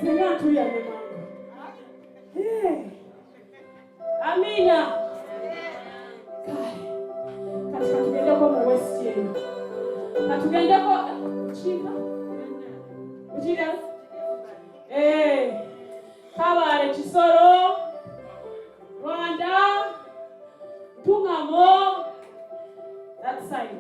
Zenga tu ya mama. Amina. Katika tugenda kwa West yenu. Na tugenda kwa China. Ujira? Kabale Kisoro. Rwanda. Tungamo. That side.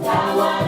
Tawa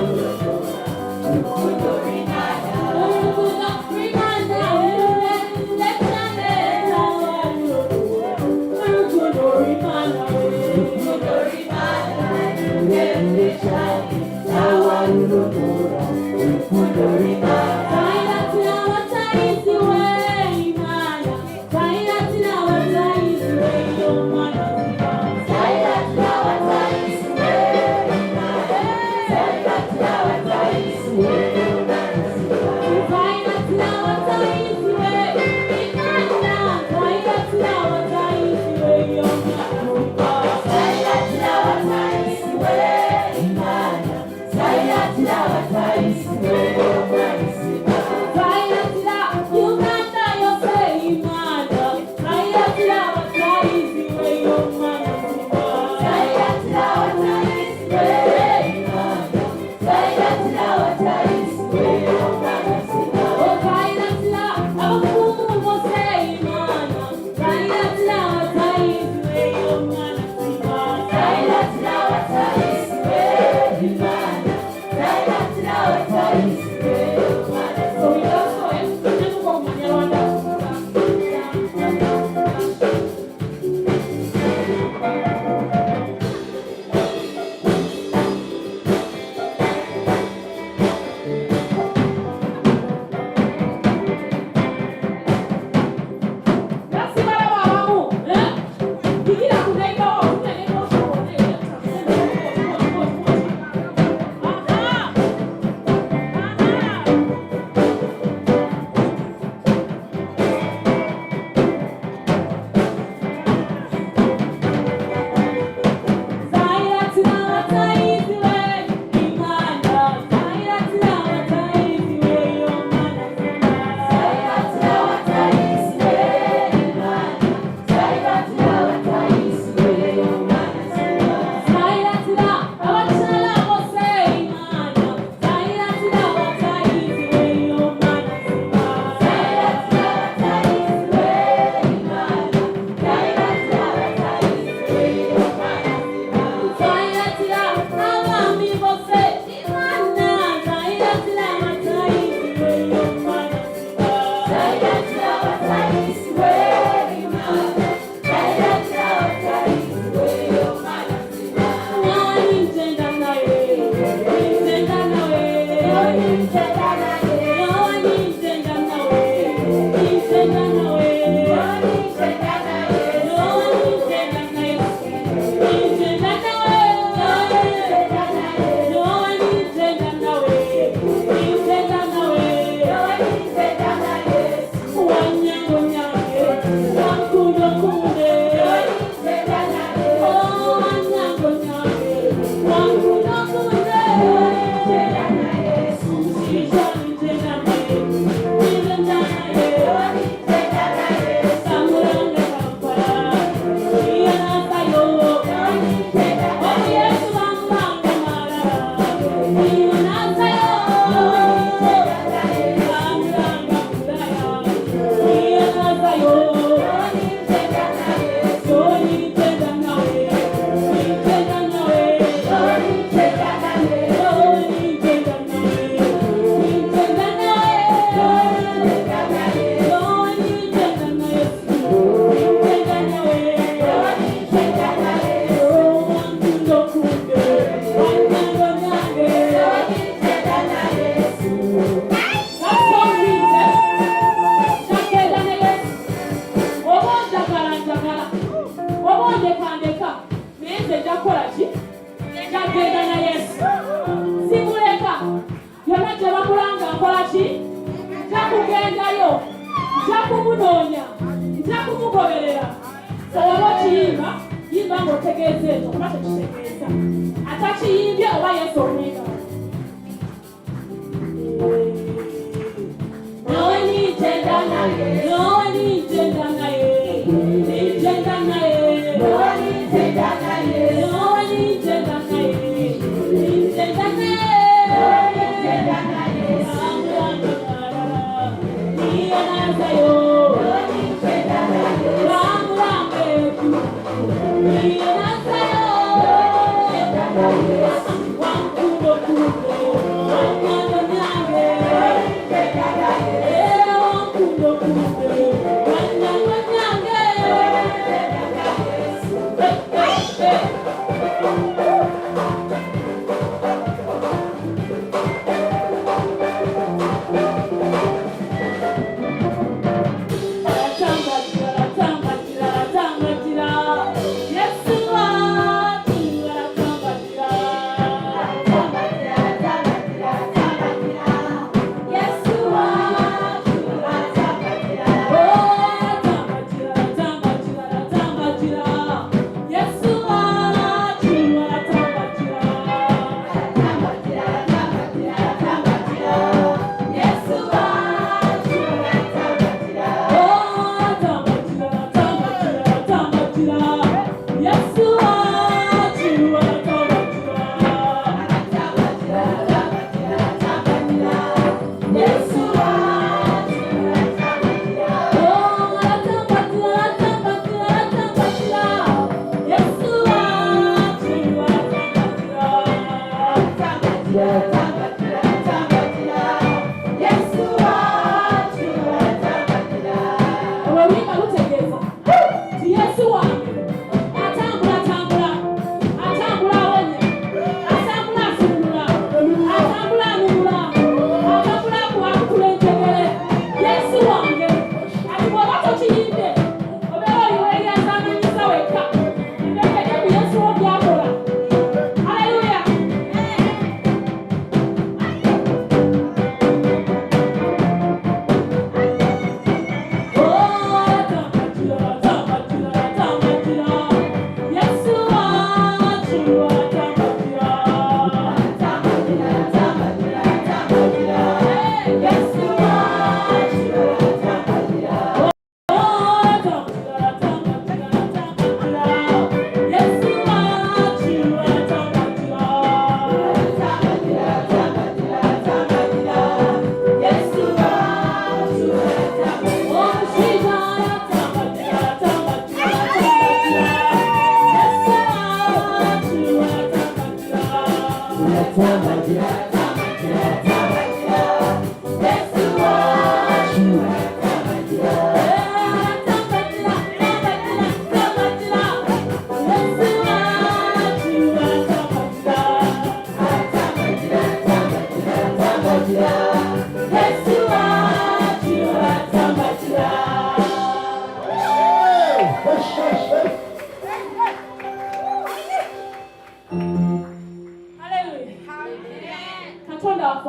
Katonda wafu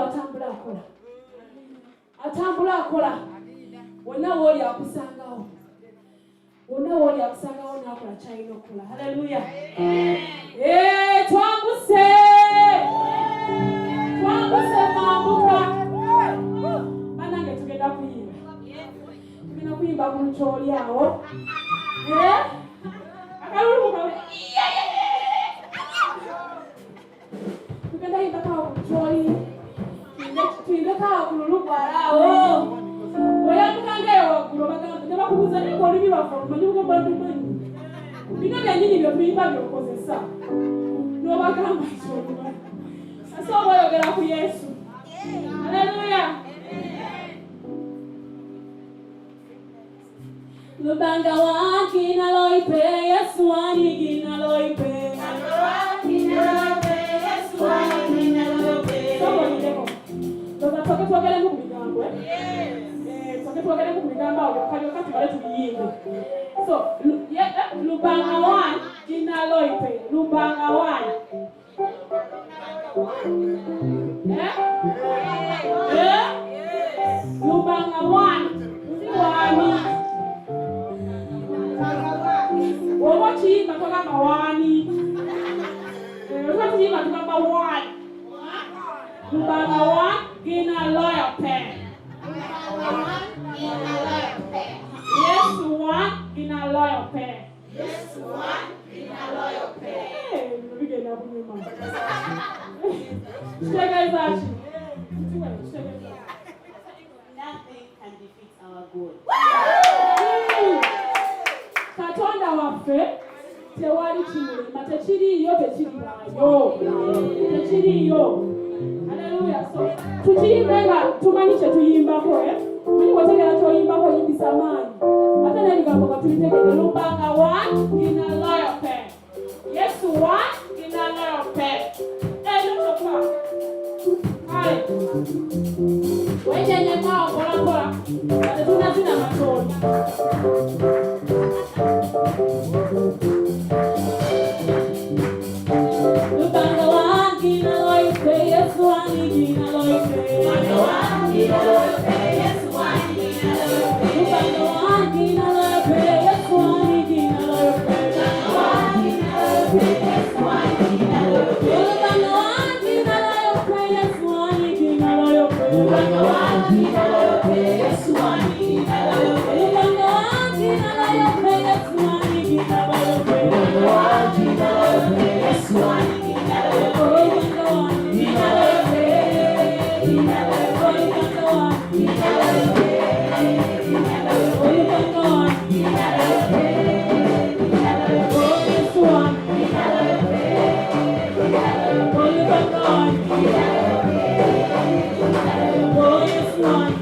atambula akola wonna wooli akusangawo n'akola kyalina okukola. Haleluya. Twambuse mambuka banange tugenda kuyimba ku lukyoli awo akalulu kawe tugenda yimbakawo ku lukyoli tuyimbekawo ku lulugwalaawo oyambukangaeyo waggulu bagamba tebakubuuza naye ng'olimi lwaffe omumanyi bugabandumanyi bino byennyini bye tuyimba byokozesa n'obagamba kyolumanyi ase oba oyogera ku Yesu. Haleluya. Lubanga wakina loipe Yesu wanigina loipe twogere mu bigambo twogere mu bigambo awo kalyoka tubale tubiyimbe. So lubanga one gina loipe lubanga one lubanga one wani wowo kiyimba togamba wani kiyimba tugamba one lubanga one gina loipe Yes, one in a loyal pair. Yes, one in a loyal pair. Hey, we get up in your mouth. Nothing can defeat our God. Katonda waffe tewali kimulema tekiriyo tekiriyo. Haleluya. So tukiyimbenga tumanyi kye tuyimbako Mwenye wategera choyimbako yimbisa maani. Ate n'ebigambo katulitegeere lubanga one in a loyal pair. Yes, one in a loyal pair. Look. Hai. Wenye kwao kola. Ate tunazina matoni. Lubanga one in a loyal pair. Yes, one in a loyal pair. Lubanga one in a loyal pair. One.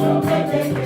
Hey,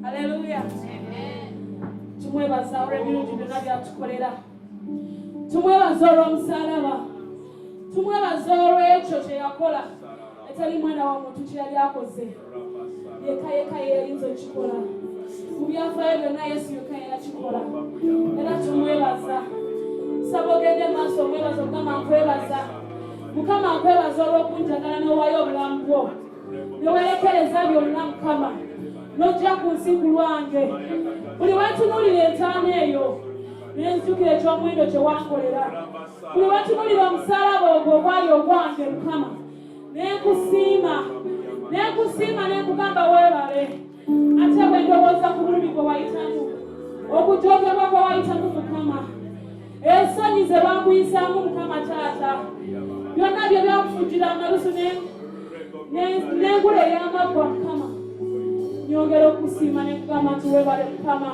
Hallelujah. Tumwebaza olw'ebirungi byonna byatukolera. Tumwebaza olw'omusalaba. Tumwebaza olw'ekyo kye yakola. Etali mwana wa muntu kye yali akoze. Yekka yeyinza okikola. Mu byafaayo byonna Yesu yekka yakikola. Era tumwebaza. Saba ogende maaso omwebaza Mukama nkwebaza. Mukama nkwebaza olw'okunjagala n'owaayo obulamu bwo. Byowerekereza byonna Mukama. N'ojja ku nsi ku lwange. Buli wetunuulira entaana eyo n'enzijukira ekyomuwendo kye wankolera. Buli wetunuulira omusalaba ogwo ogwali ogwange Mukama. N'enkusiima n'enkugamba weebale. Ate bwe ndowooza ku bulumi gwe wayitamu, okujoogebwa kwe wayitamu Mukama, ensonyi ze bankuyisaamu Mukama Taata, byonna byo byakufujjira amalusu n'engula ey'amaggwa Mukama. Nyongera okusiima n'ekugamba nti weebale Mukama.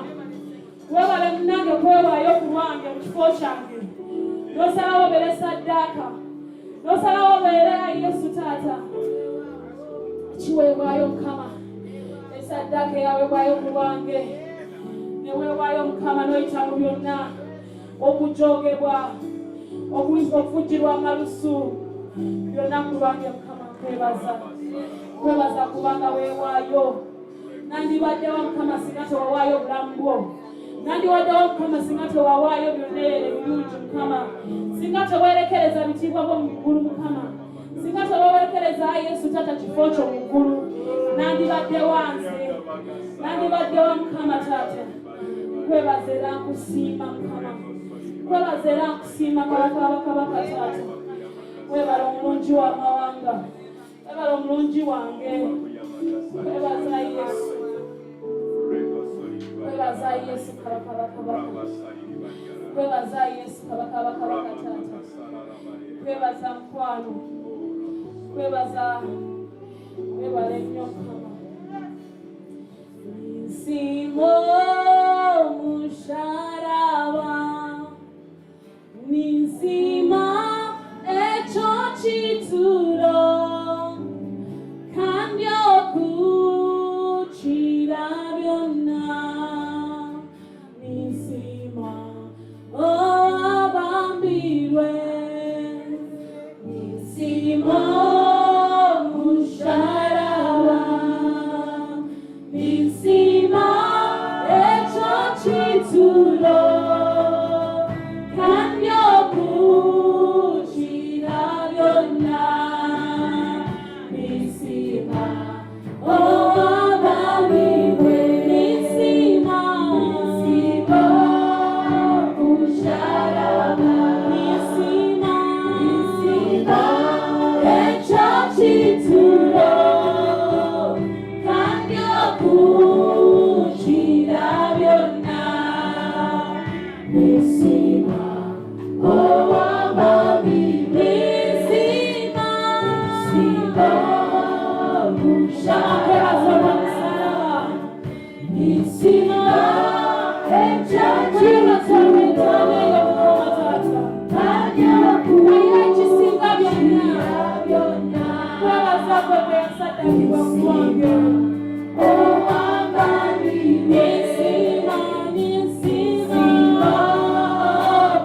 Weebale munnange kwewaayo ku lwange mu kifo kyange. N'osalawo obeere saddaaka. N'osalawo obeere Yesu Taata. Kiweebwayo Mukama. Esaddaaka eyaweebwayo ku lwange. Ne weewaayo Mukama n'oyita mu byonna. Okujoogebwa. Okuvujjirwa amalusu. Byonna ku lwange Mukama nkwebaza. Nkwebaza kubanga weewaayo. Nandibaddewo Mukama singa tewawaayo obulamu bwo. Nandiwaddewo Mukama singa tewawaayo byonna ebirungi Mukama. Singa teweerekereza bitiibwa bwo mu ggulu Mukama. Singa teweerekereza Yesu Taata kifo kyo mu ggulu. Nandibaddewo nze. Nandibaddewo Mukama Taata. Nkwebaza era nkusiima Mukama. Nkwebaza era nkusiima Kabaka w'Abakabaka Taata. Weebala omulungi w'amawanga. Weebala omulungi wange. Weebaza Yesu. Weebaza Yesu Kabaka w'Abakabaka. Weebaza Yesu Kabaka w'Abakabaka Taata. Weebaza mukwano. Weebaza. Weebale nnyo Mukama. Nsimo musharaba. Ninsima ekyo kituro. Kandi okukira byonna. Ninsima abambirwe. Ninsima musharaba. Ninsima ekyo kituro. Kandi okukira byonna. Ninsima abambirwe. Ninsima musharaba. Ninsima ekyo kituro. Kandi okukira byonna. Ninsima abambirwe. Ninsima musharaba. Ninsima ekyo kituro. Kandi okukira byonna. Weebaza gwe bwe yasaddakibwa ku lwange. Ninsima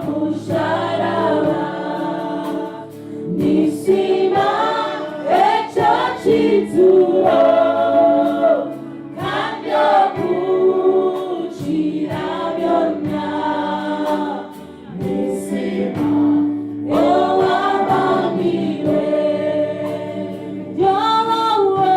musharaba. Ninsima ekyo kituro. Kandi okukira byonna. Ninsima owambambirwe. Yowawo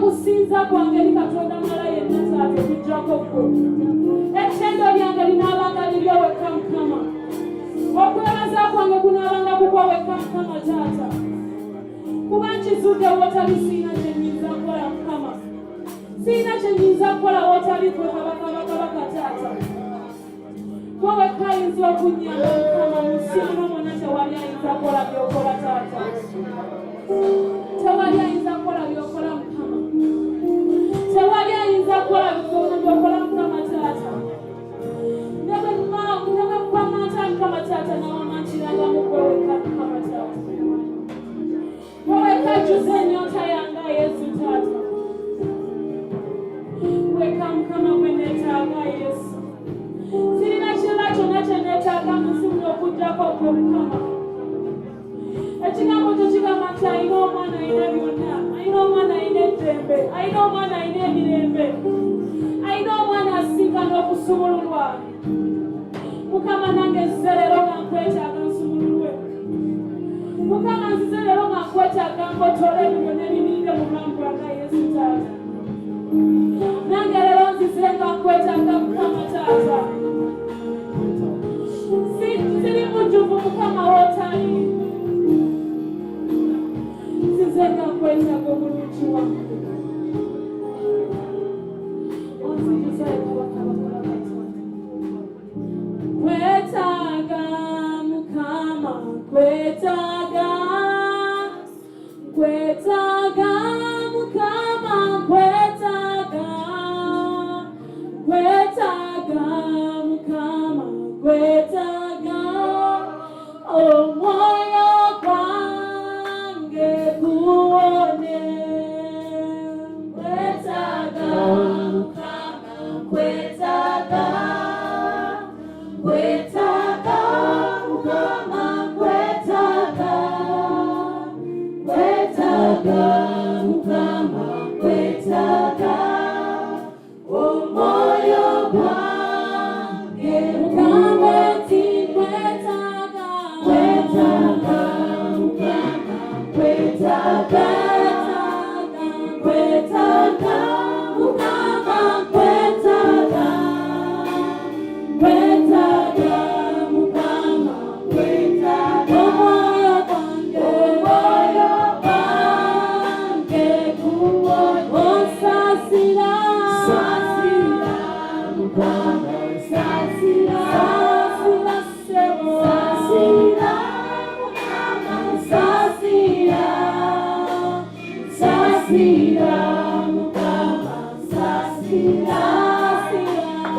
Kusinza kwangeli katonda mala yenna taate kujjako gwe. Ettendo lyange linaabanga liryo wekka Mukama. Okwebaza kwange kunaabanga kukwa wekka Mukama taata. Kuba nkizudde wotali siina kye nnyinza kukola Mukama. Siina kye nnyinza kukola wotali gwe kabaka taata. Gwe wekka ayinza okunnyamba Mukama mu nsi muno mwonna tewali ayinza kukola by'okola taata. Tewali ayinza kukola by'okola Mukama. Tewali ayinza kukola by'okola Mukama taata. Ndaba kwamata Mukama taata n'awamantiranga mu gwe wekka Mukama taata. Gwe wekka ajjuza ennyota yange Yesu taata. Wekka Mukama gwe neetaaga Yesu. Sirina kirala kyonna kye neetaaga mu nsi muno okuggyako gwe Mukama. Ekigambo kyo kigamba nti ayina omwana ayina byonna, ayina omwana ayina eddembe, ayina omwana ayina emirembe, ayina omwana asinkana okusumululwa. Mukama nange nzize leero nga nkwetaaga nsumululwe. Mukama nzize leero nga nkwetaaga ngotole ebyo n'ebimirire mu bulamu bwange Yesu taata. Nange leero nzize nga nkwetaaga Mukama taata. kwetaga mukama kwetaga mukama kwetaga omwoyo gwange guwone kwetaga mukama kwetaga mukama kwetaga mukama kwetaga omwoyo gwange mukama kwetaga mukama kwetaga mukama kwetaga mukama kwetaga omwoyo gwange osasira mukama osasira sebo osasira mukama osasira mukama osasira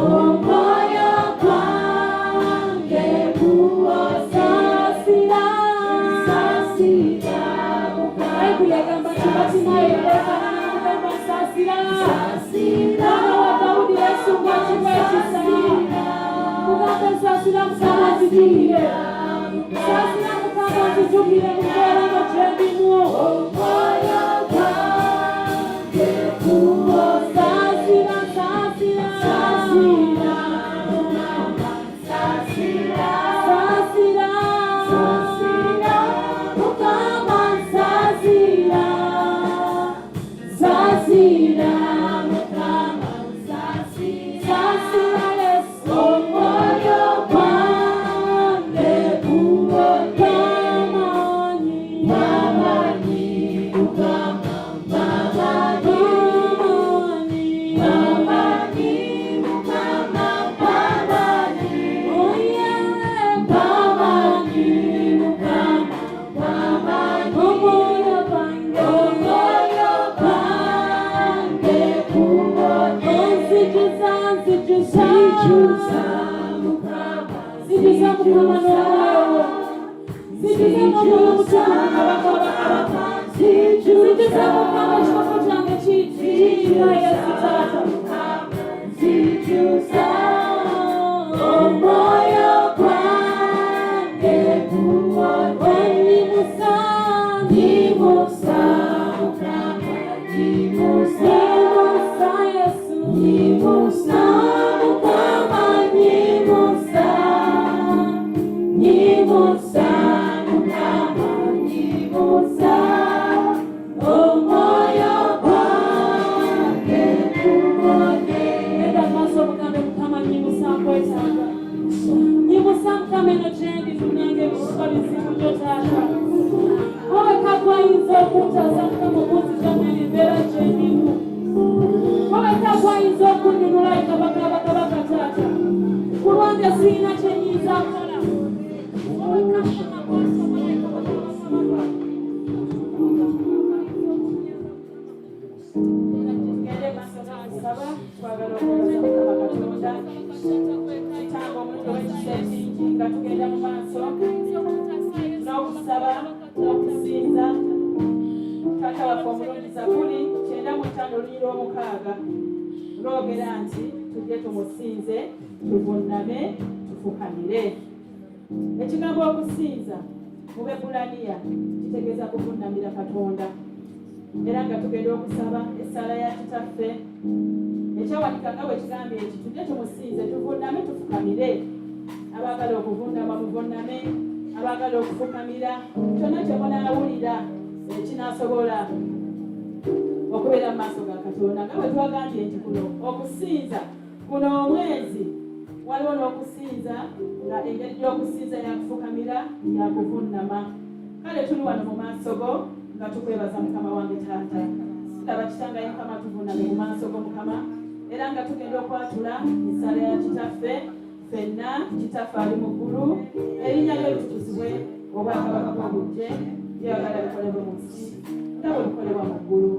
omwoyo gwange guwosasira mukama kuyagamba kibatinayoeka sasira Daudi Yesu mwachimwechisa mugamba sasira mukama nzijukire sasira mukama nzijukire mubeerano gyendimu omwoyo gwange guwo sasira mukama sasira mukama sasira mukama sasira Yesu omwoyo gwange guwo mamanyi mukama sijuza mukama n'omwoyo sijuza n'omwoyo mutukuvu abakabaka sijuza mukama ekikopo kyange kiyitibwa Yesu taata sijuza omwoyo gwange onyimusa mukama nyimusa Yesu nyimusa mukama nyimusa mukama nyimusa omwoyo gwange guwone enda maaso mugambe mukama nyimusa nkwetaaga nyimusa mukama eno gyendi tunange ebisuba bizibu gyo taata wowe kagwayinza okuntaza mukama okunziza mwene embeera gyendimu wowe kagwayinza okunnunula ekabaka taata kulwange sirina kyenyinza kukola wowe kakama gwasobola ekabaka tugende maaso nansaba twagala okuza mukama katonda kitanga omulundi w'ekisa ekingi nga tugenda mu maaso n'okusaba n'okusinza taata waffe omulungi Zabuli 95:6 lwogera nti tujje tumusinze tuvunname tufukamire. Ekigambo okusinza mu Bebulaniya kitegeeza kuvunnamira Katonda era nga tugenda okusaba essaala ya kitaffe ekyawanika nga bwe kigambye nti tujje tumusinze tuvunname tufukamire. Abaagala okuvunnama muvunname, abaagala okufukamira kyonna kye munaawulira ekinaasobola okubeera mu maaso ga Katonda nga bwe twagambye nti kuno okusinza kuno omwezi waliwo n'okusinza nga engeri gy'okusinza yakufukamira yakuvunnama. Kale tuli wano mu maaso go nga tukwebaza Mukama wange taata ndaba kitangaye Mukama tuvunname mu maaso go Mukama era nga tugenda okwatula essaala ya kitaffe ffenna kitaffe ali mu ggulu erinnya lyo litukuzibwe obwakabaka bw'obujje byagala bikolebwa mu nsi nga bwe bikolebwa mu ggulu.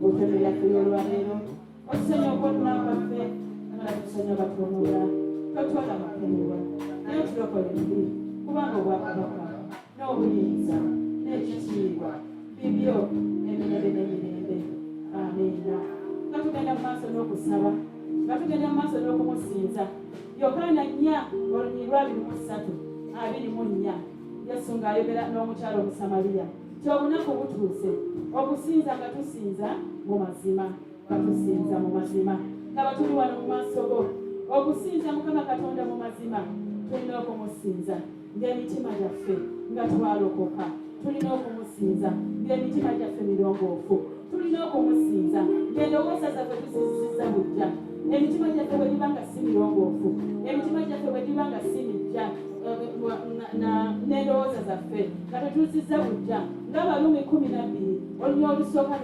Olutendo lyaffe olwaleero otusonyiwa okwotula kwaffe nga tusonyiwa batuwummula totwala makenebwa naye tulokole mbi kubanga obwakabaka n'obuyinza n'ekitiibwa bibyo emirembe n'emirembe. Amiina. Nga tugenda mu maaso n'okusaba, nga tugenda mu maaso n'okumusinza. Yokaana 4:23-24 Yesu ng'ayogera n'omukyala Omusamaliya nti obunaku butuuse okusinza nga tusinza mu mazima, nga tusinza mu mazima nga batuli wano mu maaso go. Okusinza Mukama Katonda mu mazima tulina okumusinza ng'emitima gyaffe nga twalokoka. Tulina okumusinza ng'emitima gyaffe mirongoofu. Tulina okumusinza ng'endowooza zaffe tuzizizza bujja. Emitima gyaffe bwe giba nga si mirongoofu, emitima gyaffe bwe giba nga si mijja n'endowooza zaffe nga tetuzizza bujja. Ng'Abaluumi 12 olunya olusooka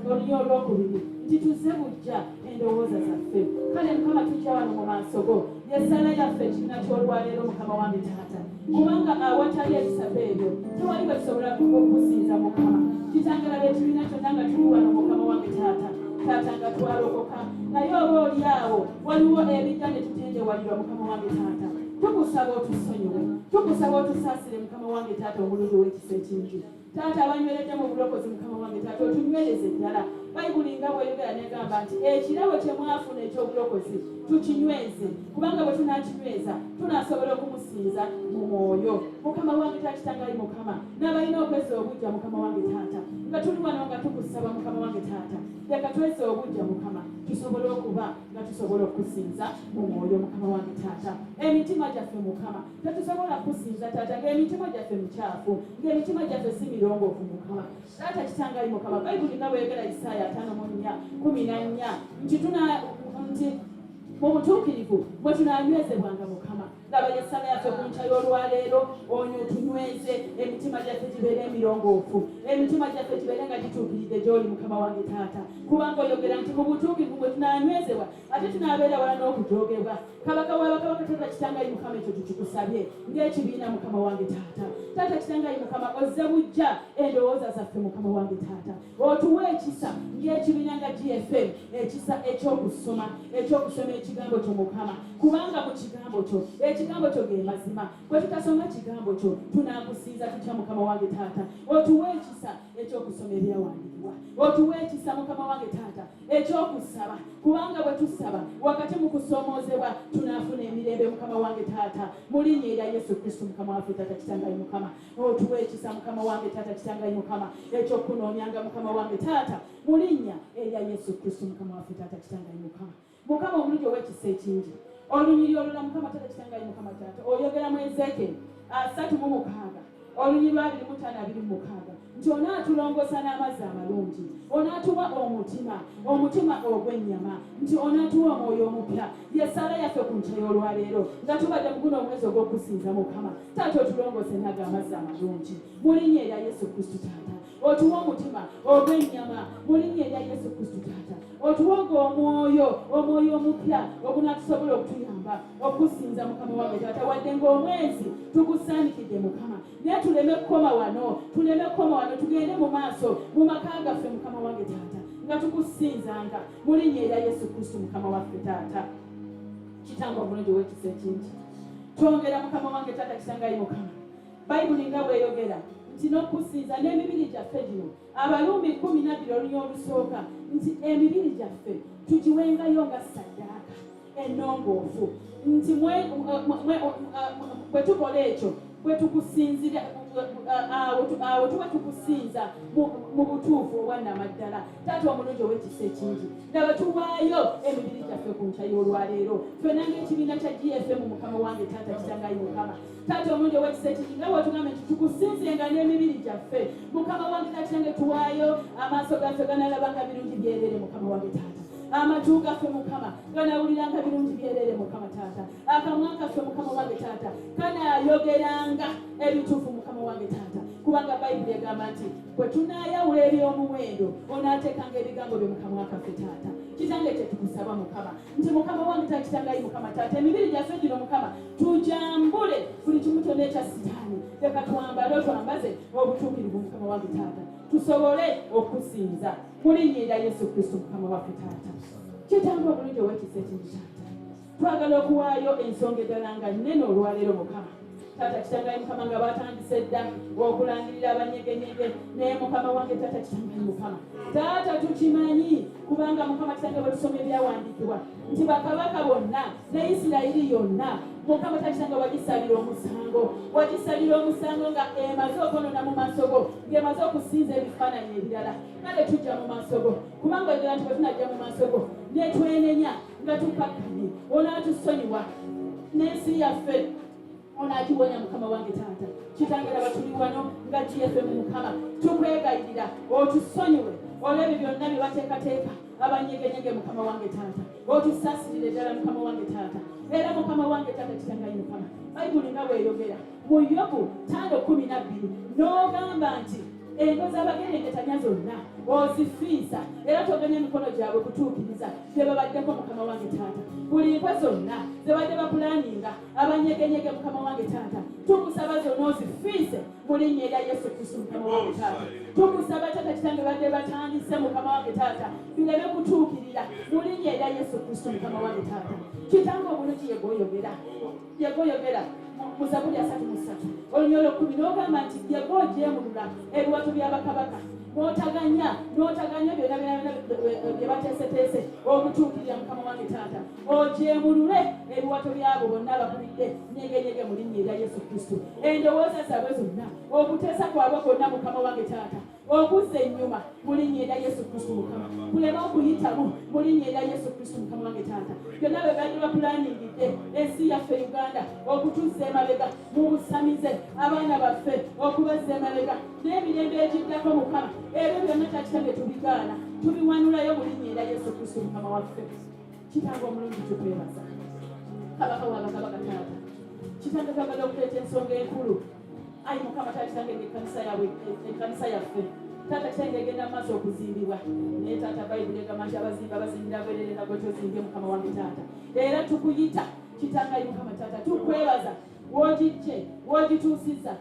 olunya olwokubiri nti tuzze bujja endowooza zaffe. Kale Mukama tujja wano mu maaso go, y'essaala yaffe ekibiina ky'olwaleero Mukama wange Taata, kubanga awatali ebisabo ebyo tewali bwe tusobola okukusinza Mukama. Kitangala ekibiina kyonna nga tuli wano Mukama wange Taata, Taata nga twalokoka naye oba oli awo waliwo ebijja ne tutendewalirwa Mukama wange Taata. Tukusaba otusonyiwe, tukusaba otusaasire Mukama wange Taata omulungi w'ekisa ekingi. Taata abanyweredde mu bulokozi Mukama wange Taata otunywereze ddala. Bayibuli nga bw'eyogera n'egamba nti ekirabo kye mwafuna eky'obulokozi tukinyweze, kubanga bwe tunaakinyweza tunaasobola okumusinza mu mwoyo. Mukama wange Taata kitangali Mukama n'abalina okweza obujja Mukama wange Taata nga tuli wano nga tukusaba Mukama wange Taata, leka tweze obujja Mukama tusobole okuba nga tusobola okusinza mu mwoyo Mukama wange Taata. Emitima gyaffe Mukama tetusobola kusinza Taata ng'emitima gyaffe mukyafu, ng'emitima gyaffe si mirongoofu Mukama. Taata kitangali Mukama Bayibuli nga bw'eyogera Isaaya 5:14 nti mu butuukirivu bwe tunaanywezebwanga Mukama. Laba y'essaala yaffe ku nkya y'olwaleero onyo tunyweze, emitima gyaffe gibeere emirongoofu, emitima gyaffe gibeere nga gituukiridde gy'oli Mukama wange Taata, kubanga oyogera nti mu butuukirivu bwe tunaanywezebwa ate tunaabeera wala n'okujoogebwa. Kabaka w'abakabaka Taata kitangali Mukama ekyo tukikusabye ng'ekibiina Mukama wange Taata. Taata kitangali Mukama ozze bujja endowooza zaffe Mukama wange Taata, otuwe ekisa ng'ekibiina nga GFM, ekisa eky'okusoma ekigambo kyo Mukama, kubanga mu kigambo kyo ekigambo kyo ge mazima. Bwe tutasoma kigambo kyo tunaakusinza tutya Mukama wange Taata. Otuwe ekisa eky'okusoma ebyawandiikibwa, otuwe ekisa Mukama wange Taata eky'okusaba, kubanga bwe tusaba wakati mu kusoomoozebwa tunaafuna emirembe Mukama wange Taata, mu linnya erya Yesu Kristo Mukama waffe Taata kitangali Mukama. Otuwe ekisa Mukama wange Taata kitangali Mukama eky'okunoonyanga Mukama wange Taata, mu linnya erya Yesu Kristo Mukama waffe Taata kitangali Mukama. Mukama omulungi ow'ekisa ekingi, olunyiri olulala Mukama Taata kitangali Mukama Taata oyogera mu Ezeekeri 3:6 olunyiri 2:5-26 nti onaatulongoosa n'amazzi amalungi, onaatuwa omutima ogw'ennyama, nti onaatuwa omwoyo omupya. Y'essaala yaffe ku nkya y'olwaleero nga tubadde mu guno omwezi ogw'okusinza Mukama Taata otulongoose n'ago amazzi amalungi mu linnya erya Yesu Kristo Taata. Otuwa omutima ogw'ennyama mu linnya erya Yesu Kristo Taata. Otuwa omwoyo omupya ogunaatusobola okutuyamba okusinza Mukama wange Taata, wadde ng'omwezi tugusaanikidde Mukama, naye tuleme kukoma wano tugende mu maaso mu maka gaffe Mukama wange Taata nga tukusinzanga mu linnya erya Yesu Kristo Mukama waffe Taata. Kitange omulungi w'ekisa ekingi, twongera Mukama wange Taata kitangali Mukama. Bayibuli nga bw'eyogera nti n'okusinza n'emibiri gyaffe gino, Abaluumi 12 olunya olusooka nti emibiri gyaffe tugiwengayo nga ssaddaaka ennongoofu, nti bwe tukola ekyo bwe tukusinzira awo tuba tukusinza mu butuufu obwannamaddala. Taata omulungi ow'ekisa ekingi, ndaba tuwaayo emibiri gyaffe ku nkya y'olwaleero ffenna ng'ekibiina kya GFM Mukama wange Taata kitangali Mukama. Taata omulungi ow'ekisa ekingi nga bw'otugamba nti tukusinzenga n'emibiri gyaffe Mukama wange Taata kitange tuwaayo amaaso gaffe ganaalabanga birungi byerere Mukama wange Taata, amatu gaffe Mukama ganaawuliranga birungi byerere Mukama Taata, akamwa kaffe Mukama wange Taata kanaayogeranga ebituufu Mukama wange Taata, kubanga Bayibuli egamba nti bwe tunaayawula eby'omuwendo onaateekanga ebigambo bye Mukama wakaffe Taata. Kitange kyetukusaba Mukama nti Mukama wange Taata kitangayi Mukama Taata, emibiri gyaffe gino Mukama tujambule buli kimu kyonna ekya sitaani sitaani leka twambale twambaze obutuukirivu mukama wange taata tusobole okusinza mu linnya erya Yesu Kristo mukama waffe taata kitange obulungi ow'ekisa ekingi taata twagala okuwaayo ensonga eddala nga nnene olwaleero mukama taata kitangayi mukama nga batandise dda okulangirira abanyegenyege naye mukama wange taata kitangayi mukama taata tukimanyi kubanga mukama kitange bwe tusoma ebyawandiikibwa nti bakabaka bonna ne Isirayiri yonna mukama takitange wagisalira omusango nga emaze okwonona mu maaso go ng'emaze okusinza ebifaananyi ebirala kale tujja mu maaso go kubanga eddala nti bwe tunajja mu maaso go ne twenenya nga tukakkanye onaatusonyiwa n'ensi yaffe onaagiwonya mukama wange taata kitangera batuli wano nga GFM mukama tukwegayirira otusonyiwe olw'ebyo byonna bye bateekateeka abanyegenyege mukama wange taata otusaasirire ddala mukama wange taata era mukama wange taata kitangayi mukama bayibuli nga bweyogera mu Yobu 5:12 n'ogamba nti ento z'abagerengetanya zonna ozifiisa era toganya emikono gyabwe kutuukiriza bye babaddeko mukama wange taata buli nkwe zonna ze badde bapulaninga abanyegenyege mukama wange taata tukusaba zonna ozifiise mu linnya erya Yesu Kristo mukama wange taata tukusaba taata kitange badde batandise mukama wange taata bireme kutuukirira mu linnya erya Yesu Kristo mukama wange taata kitange obulungi yegoyogera mu Zaburi 3:3 olunyolo 10 n'ogamba nti yegoojemulula ebiwato by'abakabaka n'otaganya byonna bye bateeseteese obutuukirira mukama wange taata ojemulule ebiwato byabo bonna abakubidde nyegenyege mu linnya erya Yesu Kristo endowooza zaabwe zonna okuteesa kwabwe kwonna mukama wange taata okuzza ennyuma mu linnya erya Yesu Kristo mukama kulema okuyitamu mu linnya erya Yesu Kristo mukama wange taata byonna bwe badde bapulaningidde ensi yaffe Uganda okutuzza emabega mu busamize abaana baffe okubazza emabega n'emirembe egiddako mukama ebyo byonna takitange tubigaana tubiwanulayo mu linnya erya Yesu Kristo mukama waffe kitange omulungi tukwebaza kabaka wabakabaka taata kitange twagala okuleeta ensonga enkulu ayi mukama taata kitange ekkanisa yaffe taata kitange egenda mu maaso okuzimbibwa naye taata bayibuli egamba nti abazimbira bwerere nagwe tozimbye mukama wange taata era tukuyita kitangayi mukama taata tukwebaza woogijje woogituusizza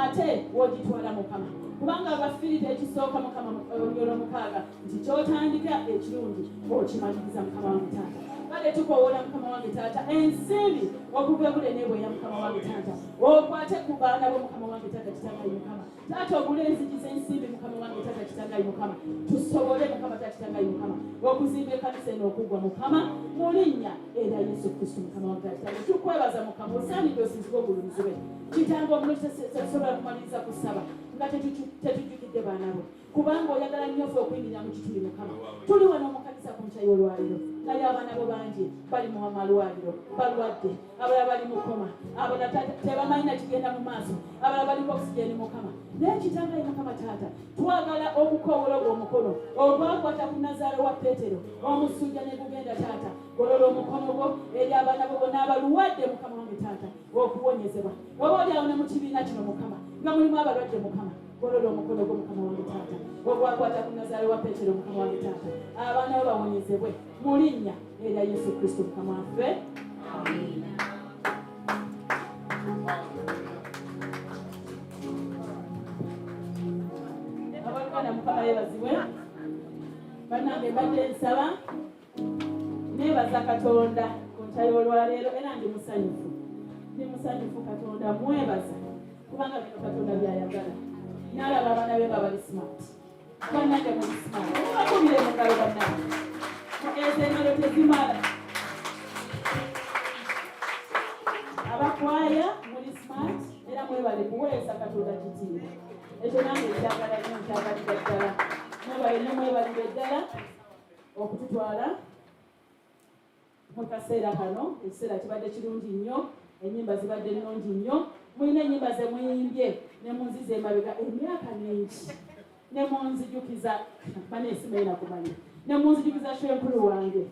ate woogitwala mukama kubanga abafirita ekisooka mukama olunyolo 6 nti kyotandika ekirungi okimaliriza mukama wange taata kale tukowola mukama wange taata ensimbi okuva ebule nebweya mukama wange taata okwate ku baana bo mukama wange taata kitangayi mukama taata ogule enzigi z'ensimbi mukama wange taata kitangayi mukama tusobole mukama taata kitangayi mukama okuzimba ekkanisa eno okugwa mukama mu linnya erya Yesu Kristo mukama wange taata tukwebaza mukama osaanidde osinzibwe obulunzi bwe kitange omulungi tetusobola kumaliriza kusaba nga tetujjukidde baana bo kubanga oyagala nnyo ffe okuyingira mu kituli mukama tuli wano mu kanisa ku nkya y'olwaliro naye abaana bo bangi bali mu malwaliro balwadde abalala bali mu koma abalala tebamalina kigenda mu maaso abalala bali mu okisigeni mukama naye kitangayi mukama taata twagala okukowola ogwo omukono ogwakwata ku Nazaalo wa Peetero omusujja ne gugenda taata golola omukono gwo eri abaana bo bonna abalwadde mukama wange taata okuwonyezebwa oba oli awo ne mu kibiina kino mukama nga mulimu abalwadde mukama golola omukono gwo mukama wange taata ogwakwata ku Nazaalo wa Peetero mukama wange taata abaana bo bawonyezebwe mu linnya erya Yesu Kristo mukama waffe amiina. Abaluganda mukama yeebazibwe bannange mbadde nsaba neebaza Katonda ku nkya y'olwaleero era ndi musanyufu Katonda mwebaza kubanga bino Katonda byayagala n'alaba abaana be nga bali smart bannange muli smart mubakubire mu ngalo bannange ezo engalo tezimala abakwaya muli smart era mwebale kuweesa Katonda kitiibwa ekyo nange ekyagala nnyo nkyagalira ddala mwebale ne mwebalire ddala okututwala mu kaseera kano ekiseera kibadde kirungi nnyo ennyimba zibadde nnungi nnyo mulina ennyimba ze muyimbye ne munziza emabega emyaka mingi ne munzijukiza baneesimaina kumanya ne munzijukiza shenkulu wange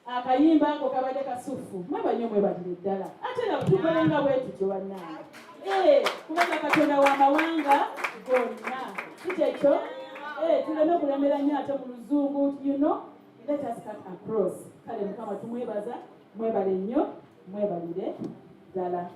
akayimba ako kabadde kasufu mwebanyo mwebalire ddala ate era tukolenga bwetutyo bannange kubanga Katonda w'amawanga gonna kikyekyo tuleme okulemera nnyo ate mu luzungu let us cut across kale mukama tumwebaza mwebale nnyo mwebalire ddala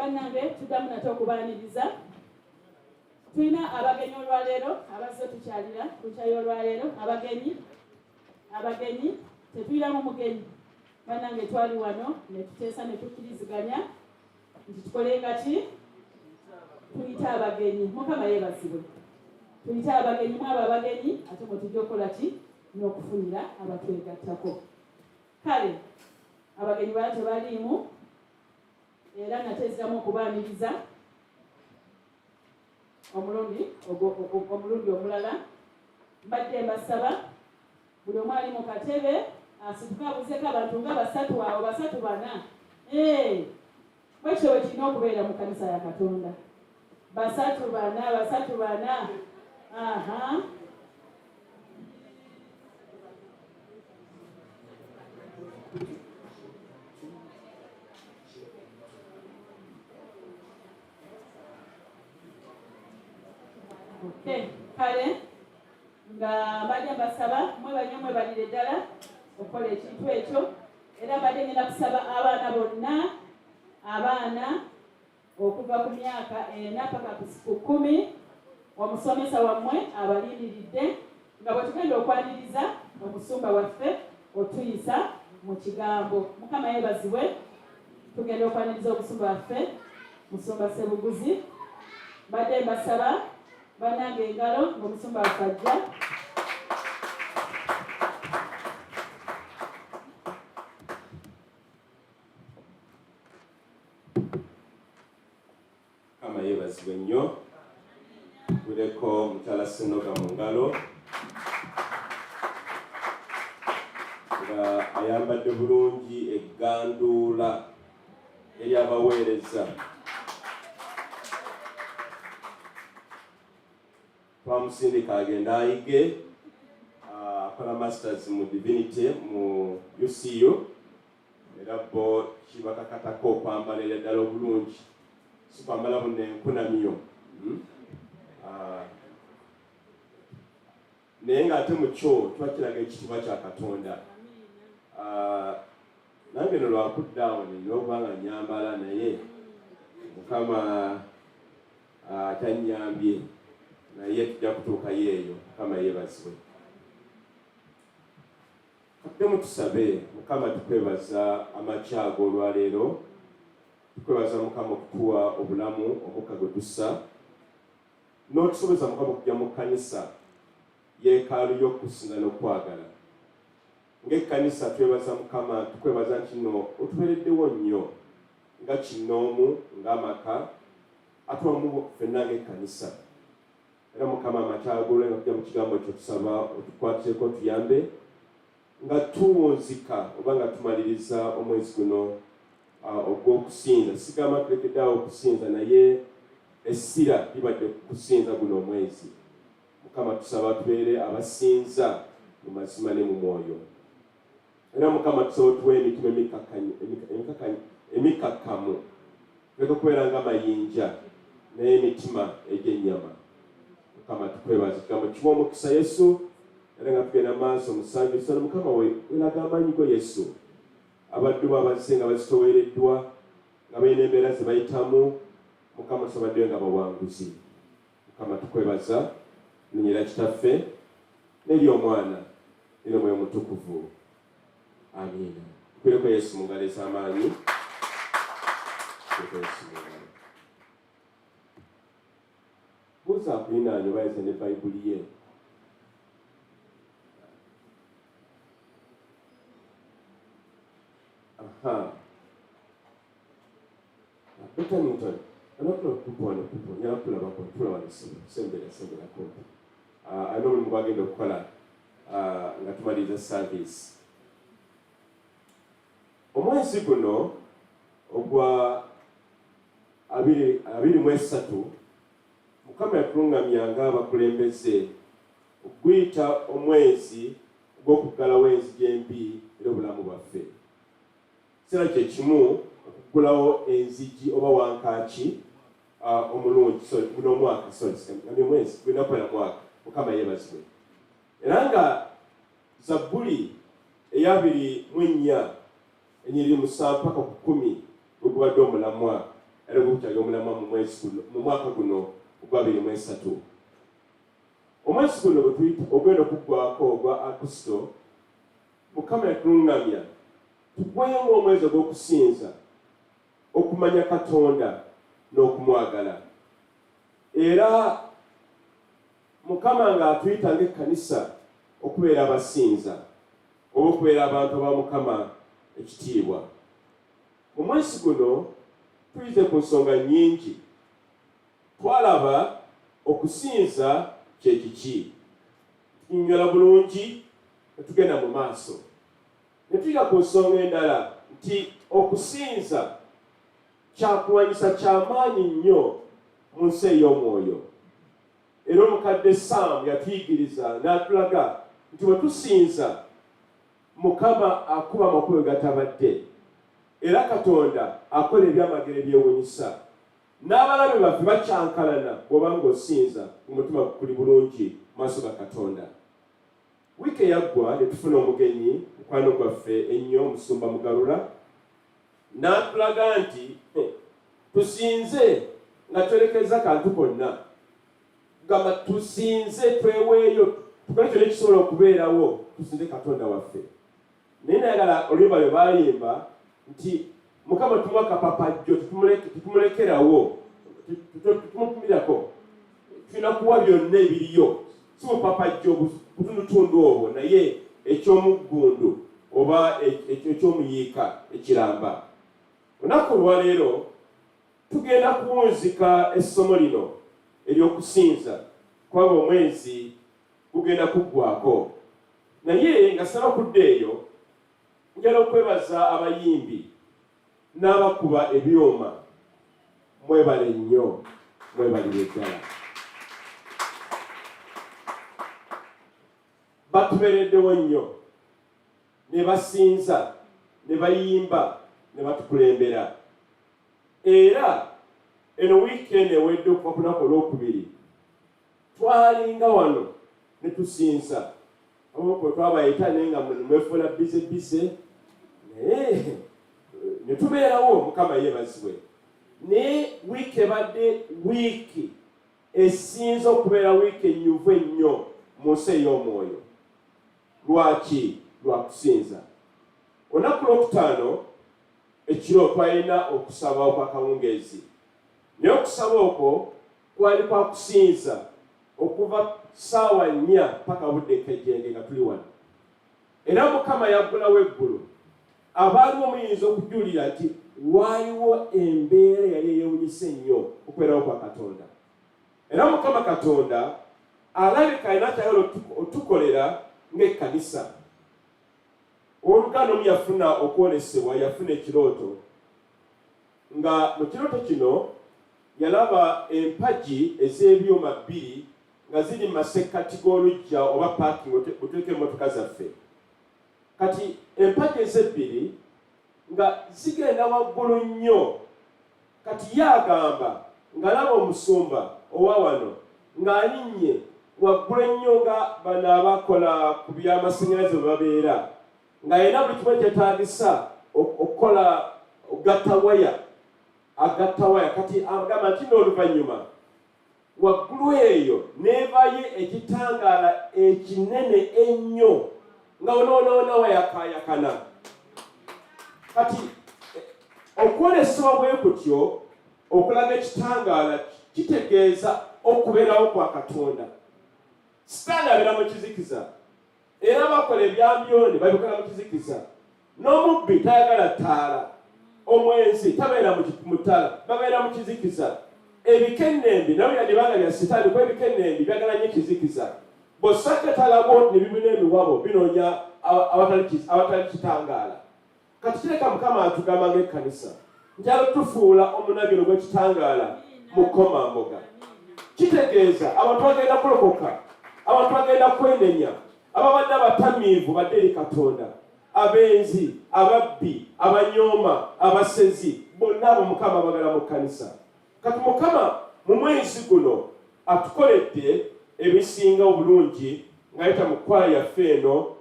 bannange tuddamu nate okubaaniriza. Tulina abagenyi olwaleero abazze tukyalira ku kyayo olwaleero. Abagenyi tetuyiramu mugenyi. Bannange twali wano ne tuteesa ne tukkiriziganya nti tukolenga ki? Tuyita abagenyi. Mukama yeebazibwe. Tuyita abagenyi mwabo abagenyi ate mwe tujja okukola ki? N'okufunira abatwegattako. Kale abagenyi bala tebaliimu era nateezigamu okubaaniriza omulundi omulala. Mbadde mbasaba buli omu ali mu katebe asituke abuzeeko abantu nga 3 awo 3 4. Bwekyo bwe kirina okubeera mu kanisa ya Katonda. 3 4. Aha. Kale nga mbadde mbasaba mwebalire ddala okukola ekintu ekyo. Era mbadde ngenda kusaba abaana bonna, abaana okuva ku myaka 4 paka ku 10, omusomesa wammwe abalindiridde nga bwe tugenda okwaniriza omusumba waffe otuyisa mu kigambo. Mukama yeebazibwe. Tugenda okwaniriza omusumba waffe Musumba Sebuguzi. Mbadde mbasaba bannange engalo ng'omusumba waffe ajja. Kama yeebazibwe nnyo. Tuleko mukyala Sinoga mu ngalo nga ayambadde bulungi egganduula ery'abaweereza. Twamusindika agenda ayige akola masters mu divinity mu UCU era bo kibakakatako okwambalira ddala obulungi si kwambala buno enkunamyo. Naye ng'ate mu kyo twakiraga ekitiibwa kya Katonda. Nange no lwakuddawo nina okuba nga nyambala naye Mukama tannyambye naye tujja kutuukayo eyo. Mukama yeebazibwe. Kaddemu tusabe. Mukama tukwebaza amakya ag'olwaleero. Tukwebaza Mukama okutuwa obulamu omukka gwe tussa n'otusobeza Mukama okujja mu kkanisa yeekaalu y'okusinza n'okwagala. Ng'ekkanisa twebaza Mukama, tukwebaza nti no otubeereddewo nnyo nga kinnoomu ng'amaka atuwamu ffenna ng'ekkanisa. Era Mukama amakya ag'olwaleero nga tujja mu kigambo ekyo tusaba otukwatireko tuyambe nga tuwunzika oba nga tumaliriza omwezi guno ogw'okusinza. Sigamba tulekeddeawo okusinza naye essira libadde kusinza guno omwezi. Mukama tusaba tubeere abasinza mu mazima ne mu mwoyo. Era Mukama tusaba tuwe emitima emikakkamu. Tuleke okubeera ng'amayinja naye emitima egy'ennyama. Mukama tukwebaza ekigambo kiwa omukisa Yesu era nga tugenda maaso omusanju sana. Mukama welaga amaanyi go Yesu. Abaddu babazze nga bazitoweereddwa nga balina embeera ze bayitamu. Mukama tusabaddeyo nga bawanguzi. Mukama tukwebaza linnya lya Kitaffe n'ery'Omwana n'ery'Omwoyo Omutukuvu. Amiina. Tukwireko Yesu mu ngalo ez'amaanyi. Buuza akulinaanye oba ayeze ne Bayibuli ye. Aha. Peter Newton. Another people on the people. Nyala kulaba ko tula wali sembera ko. Ano mu bagenda okukola nga tumaliza service. Omwezi guno ogwa 23 Mukama yatulungamyanga abakulembeze okuyita omwezi gw'okuggalawo enzigi embi era obulamu bwaffe. Kiseera kye kimu okuggulawo enzigi oba wankaaki omulungi guno omwaka ngamye mwezi gulina kubeera mwaka. Mukama yeebazibwe. Era nga Zabbuli eya 24 enyiriri 7 paka ku 10 bwe gubadde omulamwa era bw'okukyali omulama mu mwaka guno ogwa 2023. Omwezi guno ogwenda okuggwako ogwa Agusto, Mukama yatuluŋŋamya tuggweyo ng'omwezi ogw'okusinza, okumanya Katonda n'okumwagala. Era Mukama ng'atuyita ng'ekkanisa okubeera abasinza oba okubeera abantu aba Mukama ekitiibwa. Mu mwezi guno tuyize ku nsonga nnyingi. Twalaba okusinza kye kiki, tunyonyola bulungi ne tugenda mu maaso. Ne tuyiga ku nsonga endala nti okusinza kyakulwanyisa ky'amaanyi nnyo mu nsi ey'omwoyo. Era omukadde Saamu yatuyigiriza n'atulaga nti bwe tusinza, Mukama akuba amakubo gatabadde, era Katonda akola ebyamagero ebyewuunyisa. N'abalabe baffe bakyankalana bw'oba ng'osinza, umutima gukuli bulungi maaso ga Katonda. Wiiki eyaggwa ne tufuna omugenyi mukwano gwaffe ennyo Omusumba Mugalula, n'atulaga nti tusinze nga twolekeza kantu konna. Gamba tusinze tweweeyo, tukole kyonna ekisobola okubeerawo, tusinze Katonda waffe. Naye nayagala oluyimba lwe baayimba nti Mukama tumuwa kapapajjo, tutumulekerawo, tutumupumirako. Tulina kuwa byonna ebiriyo, si bupapajjo butundutundu obwo, naye eky'omuggundu oba eky'omuyiika ekiramba. Olunaku olwaleero tugenda kuwunzika essomo lino ery'okusinza, kubanga omwezi gugenda kuggwako. Naye nga saba kudda eyo, njala okwebaza abayimbi n'abakuba ebyuma. Mwebale nnyo, mwebalire ddala. Batubeereddewo nnyo, ne basinza, ne bayimba, ne batukulembera. Era eno wiikendi ewedde okuva ku lunaku olwokubiri twalinga wano ne tusinza. Abamu twabayita naye nga mwefuula bize naye ne tubeerawo, Mukama yeebazibwe. Naye wiiki ebadde wiiki esinza okubeera wiiki ennyuvu ennyo mu nsi ey'omwoyo. Lwaki? Lwa kusinza. Olunaku lwokutaano ekiro twalina okusaba okw'akawungeezi. Naye okusaba okwo kwali kwa kusinza okuva ssaawa 4 paka budde kejjenge nga tuli wano. Era Mukama yaggulawo eggulu. Abaaliwo muyinza okujulira nti waaliwo embeera yali eyewunyisa ennyo okubeerawo kwa Katonda. Era Mukama Katonda alabika alina kyayagala otukolera ng'ekkanisa. Oluganda omu yafuna okwolesebwa, yafuna ekirooto. Nga mu kirooto kino yalaba empagi ez'ebyuma 2 nga ziri mu masekkati g'oluggya oba paaking otuuka emmotoka zaffe. Kati empagi ez'ebbiri nga zigenda waggulu nnyo. Kati yagamba ng'alaba omusumba owa wano ng'alinnye waggulu ennyo nga bano abakola ku by'amasannyalaze bwe babeera, ng'alina buli kimu kyetaagisa okukola agatta waya. Kati agamba nti n'oluvannyuma waggulu eyo neevayo ekitangaala ekinene ennyo nga onoona wayakaayakana. Kati okwolesebwa bwe kutyo okulaga ekitangaala kitegeeza okubeerawo kwa Katonda. Sitaani abeera mu kizikiza, era bakola ebyambyone babikola mu kizikiza. N'omubbi tayagala ttaala, omwenzi tabeera mu ttala, babeera mu kizikiza. Ebikenembi nabyo yandibanga bya sitaani, kuba ebikenembi byagala nnyo ekizikiza. Bw'osaka talabo ne bibina emiwabo binoonya awatali kitangaala. Kati kireka Mukama atugamba ng'ekkanisa njala tufuula omunagiro gw'ekitangaala mu kkomamboga. Kitegeeza abantu bagenda kulokoka, abantu bagenda kwenenya, ababadde abatamiivu badde eri Katonda, abenzi, ababbi, abanyooma, abasezi, bonna abo Mukama bagala mu kkanisa. Kati Mukama mu mwezi guno atukoledde ebisinga obulungi ng'ayita mu kwaya yaffe eno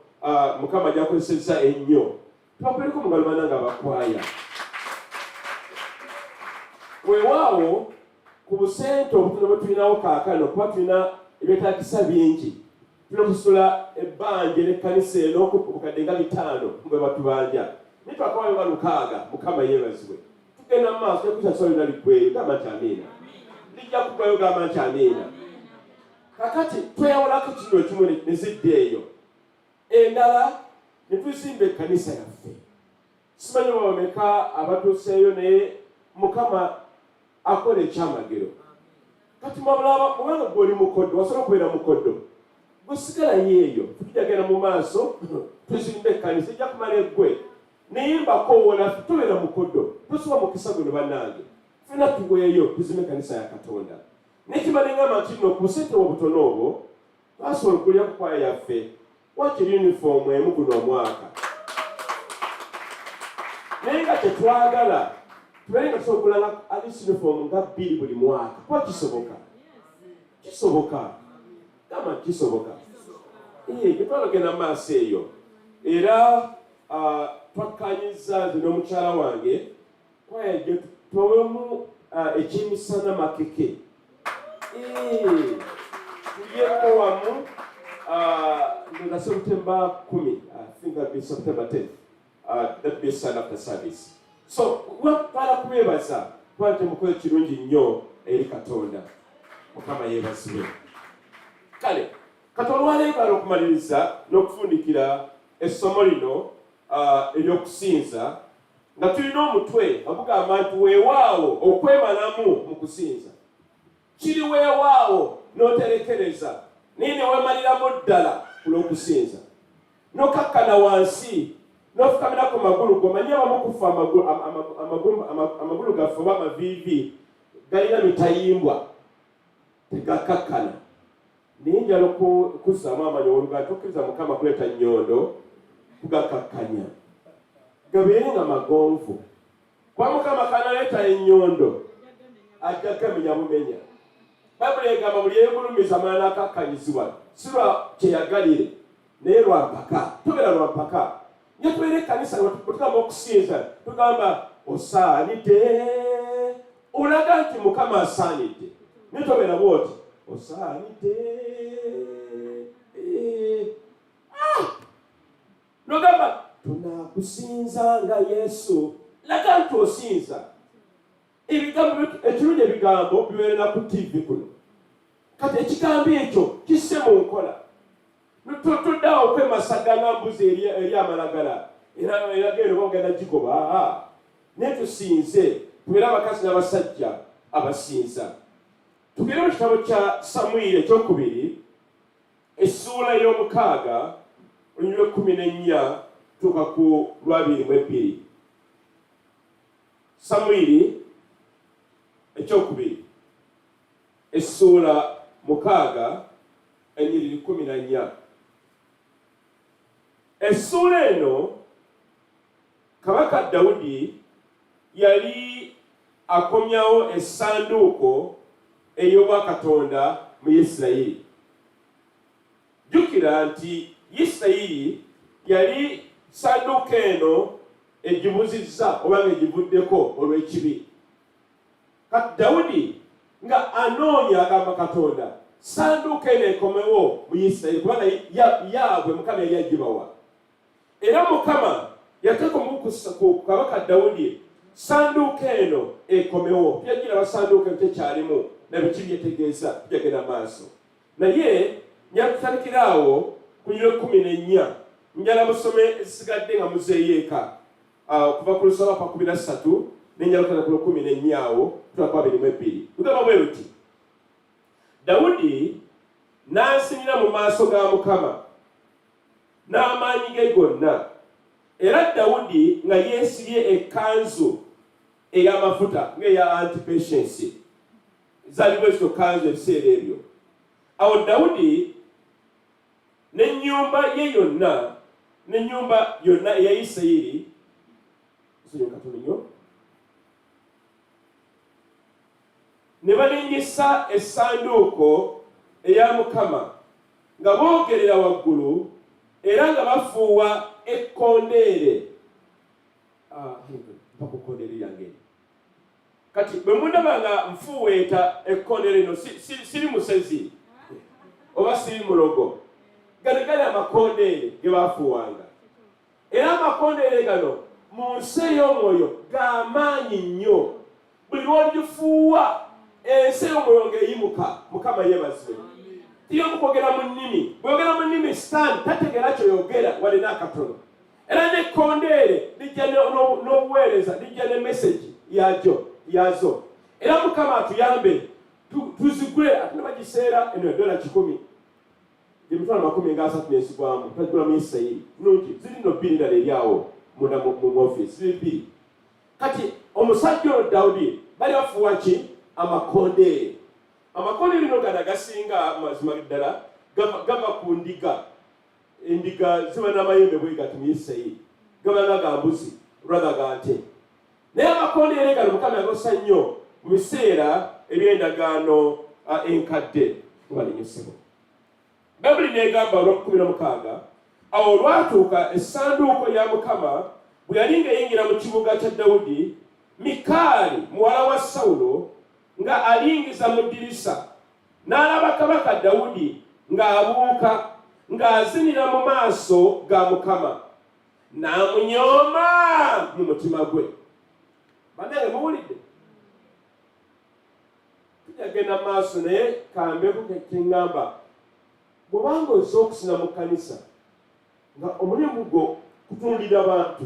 Mukama gy'akozesezza ennyo. Tubakwereko mu ngalo nga abakwaya. Wewawo ku busente obutono bwe tulinawo kaakano kuba tulina ebyetaagisa bingi. Tulina okusula ebbanja l'ekkanisa eno obukadde nga 5 bwe batubanja. Naye twakabayo nga 6 Mukama yeebazibwe. Tugenda mu maaso tekusasula lyonna liggweyo gamba nti amiina. Lijja kuggwayo gamba nti amiina. Kakati tweyawulako kino ekimu ne zidda eyo. Endala ne tuzimba ekkanisa yaffe. Simanyi bameka abatuuseeyo naye Mukama akola ekyamagero. Kati mwabulaba kubanga gw'oli mukoddo wasobola okubeera mukoddo. Gusigalayo eyo tukijagenda mu maaso tuzimba ekkanisa ejja kumala eggwe. Naye mbakoowola tubeera mukoddo tusoba mukisa guno bannange. Ffenna tuweeyo tuzimba ekkanisa ya Katonda. Nekibalengama nti nno ku busente obutono obwo twasobola okulya ku kwaya yaffe wakiri uniform emu guno omwaka. Naye nga tetwagala tubeere nga tusobola okulanga alisi uniform nga 2 buli mwaka. Kuba kisoboka. Kisoboka. Gamba kisoboka. Twalogenda mu maaso eyo. Era twakkanyiza nze n'omukyala wange kwaya gye tuwemu ekimisana makeke. Tulyeko wamu nga September 10. I think that'll be September 10th. That'll be a sign after service. So, twala kubeebaza twate mukola kirungi nnyo eri Katonda. Mukama yeebazibwe. Kale, Katonda waleebala okumaliriza n'okufundikira essomo lino ery'okusinza nga tulina omutwe agugamba nti weewaawo okwemalamu mu kusinza. Kiri weewaawo n'oterekereza naye ne weemaliramu ddala ku lw'okusinza. N'okakkana wansi n'ofukamira ku magulu g'omanyi abamu kufa amagulu gaffe oba amaviivi galina mitayimbwa tegakakkana. Naye njala okuzzaamu amanyi oluganda tokkiriza Mukama kuleeta nnyondo kugakakkanya. Gabeere nga magonvu. Kuba Mukama kanaleeta ennyondo ajja gamenya bumenya. Bayibuli egamba buli yeegulumiza amala n'akakkanyizibwa si lwa kyeyagalire naye lwa mpaka. Tubeera lwa mpaka. Nye tubeera ekkanisa tugamba okusinza tugamba osaanidde. Olaga nti Mukama asaanidde. Naye tobeera bw'oti osaanidde. Nogamba tunaakusinza nga Yesu. Laga nti osinza. Ekirungi ebigambo bibeerera ku TV kuno. Kati ekigambo ekyo kisse mu nkola. Tuddawo okwemasagana mbuzi eri amalagala. Era genda ogenda gigoba. Naye tusinze. Tubeere abakazi n'abasajja abasinza. Tugere mu kitabo kya Samwiri ekyokubiri essuula y'omukaaga olunyiriro 14 tuuka ku 22. Samwiri ekyokubiri essuula 6 ennyiriri 14. Essuula eno Kabaka Dawudi yali akomyawo essanduuko ey'obwakatonda mu Isirayiri. Jjukira nti Isirayiri yali sanduuko eno egibuzizza oba ng'egivuddeko olw'ekibi. Kati Dawudi nga anoonya agamba Katonda sanduuko eno ekomewo mu Isirayiri kubanga yaabwe Mukama yali agibawa. Era Mukama yateeka omukusa ku Kabaka Dawudi sanduuko eno ekomewo. Tuyagiraba sanduuko eno tekyalimu na biki byetegeeza tujagenda maaso. Naye nyakutalikiraawo ku nyiriro 14 njala musome esigadde nga muzeeyeeka okuva ku lusoma pa 13 n'enjalukana ku 14 awo tulaka 22. Lugamba bwe luti Dawudi n'asinira mu maaso ga Mukama n'amaanyi ge gonna. Era Dawudi nga yeesibye ekkanzu ey'amafuta ng'eya antipatience. Zaliwo ekyo kanzu ebiseera ebyo. Awo Dawudi n'ennyumba ye yonna n'ennyumba yonna eya Isirayiri ne balinnyisa essanduuko eya Mukama nga boogerera waggulu era nga bafuuwa ekkondeere. Bakukondeere yange. kati bwe mundabanga nfuweeta ekkonde lino siri musezi oba siri mulogo gali amakondeere ge baafuwanga era amakondeere gano mu nsi ey'omwoyo g'amaanyi nnyo buli lw'oligifuuwa ensi ey'omwoyo ng'eyimuka mukama yeebazibwe tiyo kwogera mu nnimi bw'ogera mu nnimi sitaani tategeera kyoyogera walina akatono era n'ekkondeere lijja n'obuweereza lijja ne meseji yazo era mukama atuyambe tuzigule ate ne bagiseera eno $100 emitwalo 30 n'esigwamu tagula mu Isirayiri nungi ziri no bbiri ndala eryawo munda mu ofiisi ziri bbiri kati omusajja ono Dawudi bali bafuuwa ki amakondeere amakondeere lino gana gasinga mazima ddala gava ku ndiga endiga ziba n'amayembe bwe gati mu Isirayiri gaba ga mbuzi olwaga ga nte naye amakondeere gano mukama yagosa nnyo mu biseera eby'endagaano enkadde walinyusebo Bayibuli n'egamba olw'okumi awo olwatuuka essanduuko ya Mukama bwe yali ng'eyingira mu kibuga kya Dawudi, Mikaali muwala wa Sawulo nga alingiza mu ddirisa n'alaba kabaka Dawudi ng'abuuka ng'azinira mu maaso ga Mukama n'amunyooma mu mutima gwe. Bannange muwulidde? Tujagenda maaso naye kambeko kyeŋŋamba bw'obanga ozze okusina mu kkanisa nga omulimu gwo kutuulira bantu